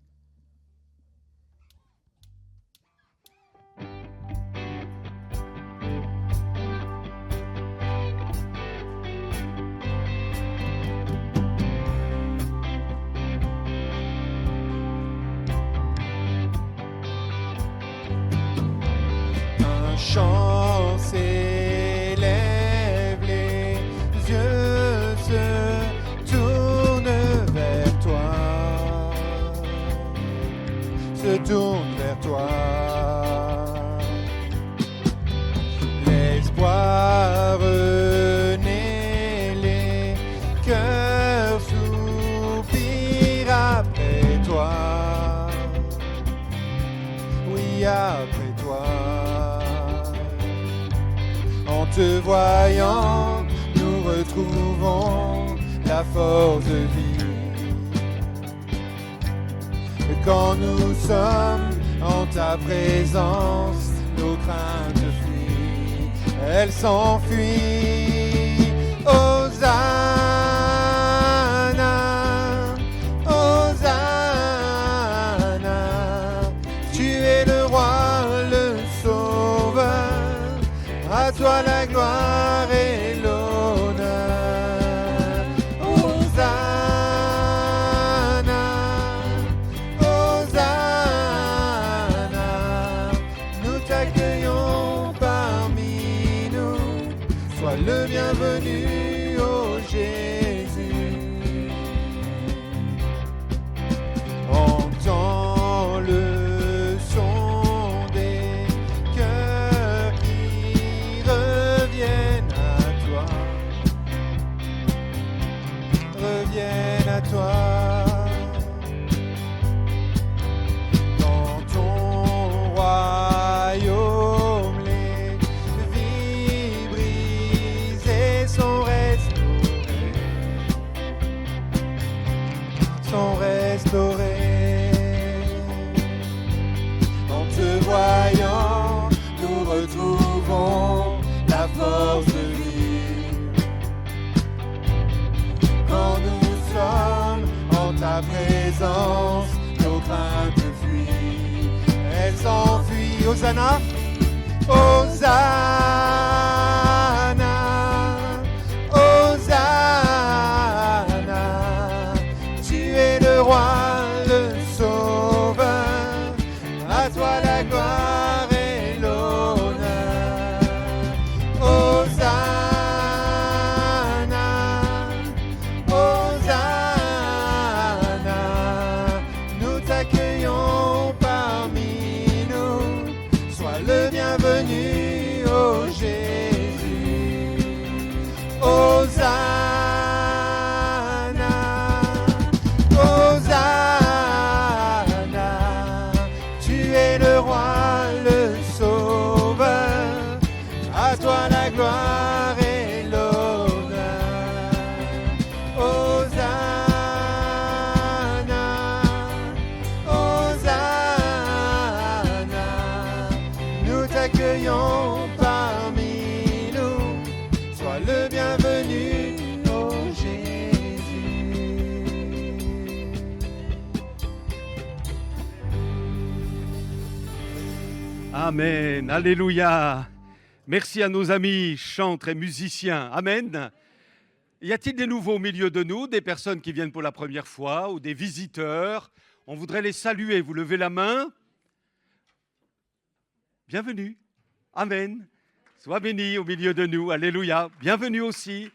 [SPEAKER 3] Un chant s'élève, les yeux se tournent vers toi, se tournent vers toi. L'espoir renaît, les cœurs soupirent après toi. Oui, après toi. En te voyant, nous retrouvons la force de vie. Quand nous sommes en ta présence, nos craintes fuient, elles s'enfuient. Hosanna, Hosanna, tu es le roi, le sauveur. À toi la gloire et l'honneur. Hosanna, Hosanna, nous t'accueillons parmi nous. Sois le bienvenu, ô Jésus. Entends le son des cœurs qui reviennent à toi. Dans ton royaume, les vies brisées sont restaurées. En te voyant, nous retrouvons la force de vivre. Quand nous sommes en ta présence, nos craintes fuient, elles s'enfuient. Hosanna, Hosanna, Hosanna, tu es le roi, le sauveur, à toi la gloire et l'honneur. Hosanna, Hosanna, nous t'accueillons parmi nous. Sois le bienvenu, ô
[SPEAKER 1] Amen. Alléluia. Merci à nos amis chantres et musiciens. Amen. Y a-t-il des nouveaux au milieu de nous, des personnes qui viennent pour la première fois ou des visiteurs? On voudrait les saluer. Vous levez la main. Bienvenue. Amen. Sois béni au milieu de nous. Alléluia. Bienvenue aussi.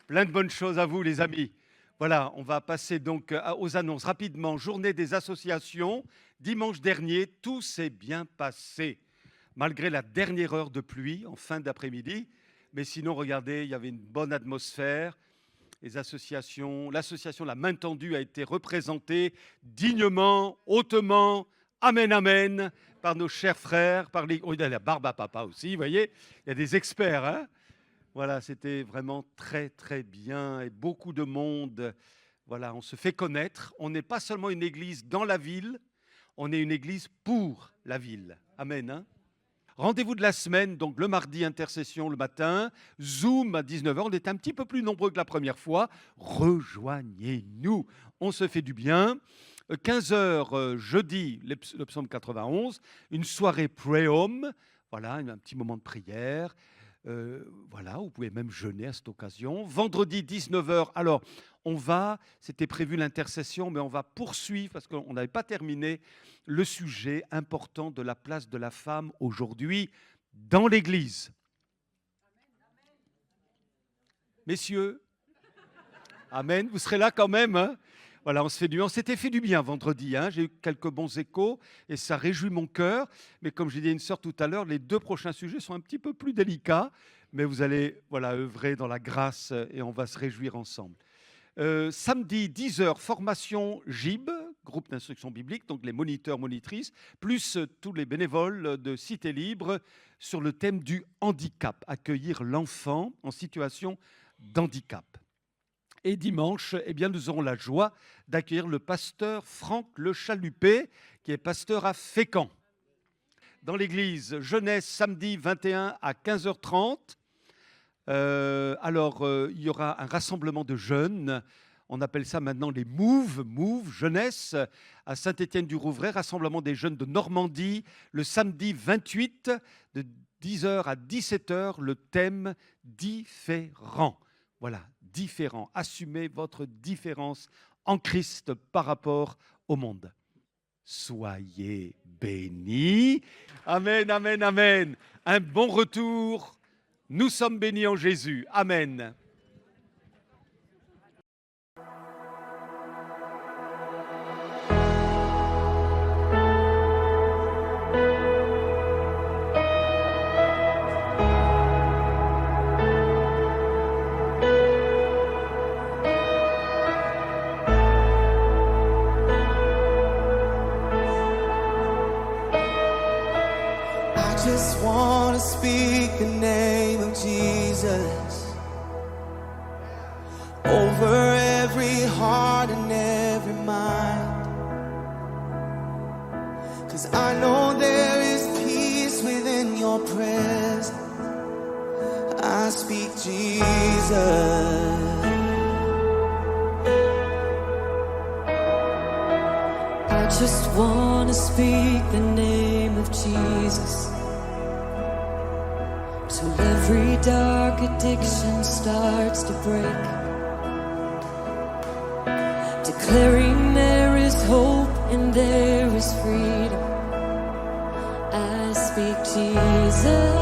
[SPEAKER 1] Plein de bonnes choses à vous, les amis. Voilà, on va passer donc aux annonces rapidement. Journée des associations. Dimanche dernier, tout s'est bien passé, malgré la dernière heure de pluie en fin d'après-midi. Mais sinon, regardez, il y avait une bonne atmosphère. Les associations, l'association La Main Tendue a été représentée dignement, hautement, amen, amen, par nos chers frères, par les... Oh, il y a la barbe à papa aussi, vous voyez, il y a des experts, hein. Voilà, c'était vraiment très, très bien et beaucoup de monde. Voilà, on se fait connaître. On n'est pas seulement une église dans la ville, on est une église pour la ville. Amen, hein. Rendez-vous de la semaine, donc le mardi, intercession le matin, Zoom à 19h. On est un petit peu plus nombreux que la première fois. Rejoignez-nous, on se fait du bien. 15h jeudi, le psaume 91, une soirée pray-home, voilà, un petit moment de prière. Voilà, vous pouvez même jeûner à cette occasion. Vendredi 19h, alors c'était prévu l'intercession, mais on va poursuivre parce qu'on n'avait pas terminé le sujet important de la place de la femme aujourd'hui dans l'Église. Messieurs, amen, vous serez là quand même, hein. Voilà, on s'était fait du bien vendredi, hein. J'ai eu quelques bons échos et ça réjouit mon cœur. Mais comme j'ai dit à une sœur tout à l'heure, les 2 prochains sujets sont un petit peu plus délicats. Mais vous allez œuvrer dans la grâce et on va se réjouir ensemble. Samedi, 10h, formation GIB, groupe d'instruction biblique, donc les moniteurs, monitrices, plus tous les bénévoles de Cité Libre sur le thème du handicap, accueillir l'enfant en situation d'handicap. Et dimanche, eh bien, nous aurons la joie d'accueillir le pasteur Franck Le Chalupé, qui est pasteur à Fécamp. Dans l'église jeunesse, samedi 21 à 15h30. Il y aura un rassemblement de jeunes. On appelle ça maintenant les Move jeunesse, à Saint-Étienne-du-Rouvray, rassemblement des jeunes de Normandie, le samedi 28, de 10h à 17h, le thème différent. Voilà, différent. Assumez votre différence en Christ par rapport au monde. Soyez bénis. Amen, amen, amen. Un bon retour. Nous sommes bénis en Jésus. Amen.
[SPEAKER 5] I just want to speak the name of Jesus over every heart and every mind. 'Cause I know there is peace within your presence. I speak Jesus.
[SPEAKER 4] I just want to speak the name of Jesus till every dark addiction starts to break, declaring there is hope and there is freedom. I speak Jesus.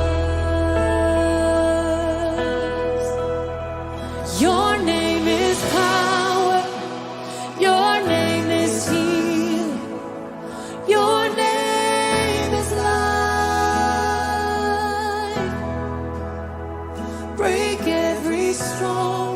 [SPEAKER 4] Your name is power. Your name is healing. Your name is life. Break every stronghold.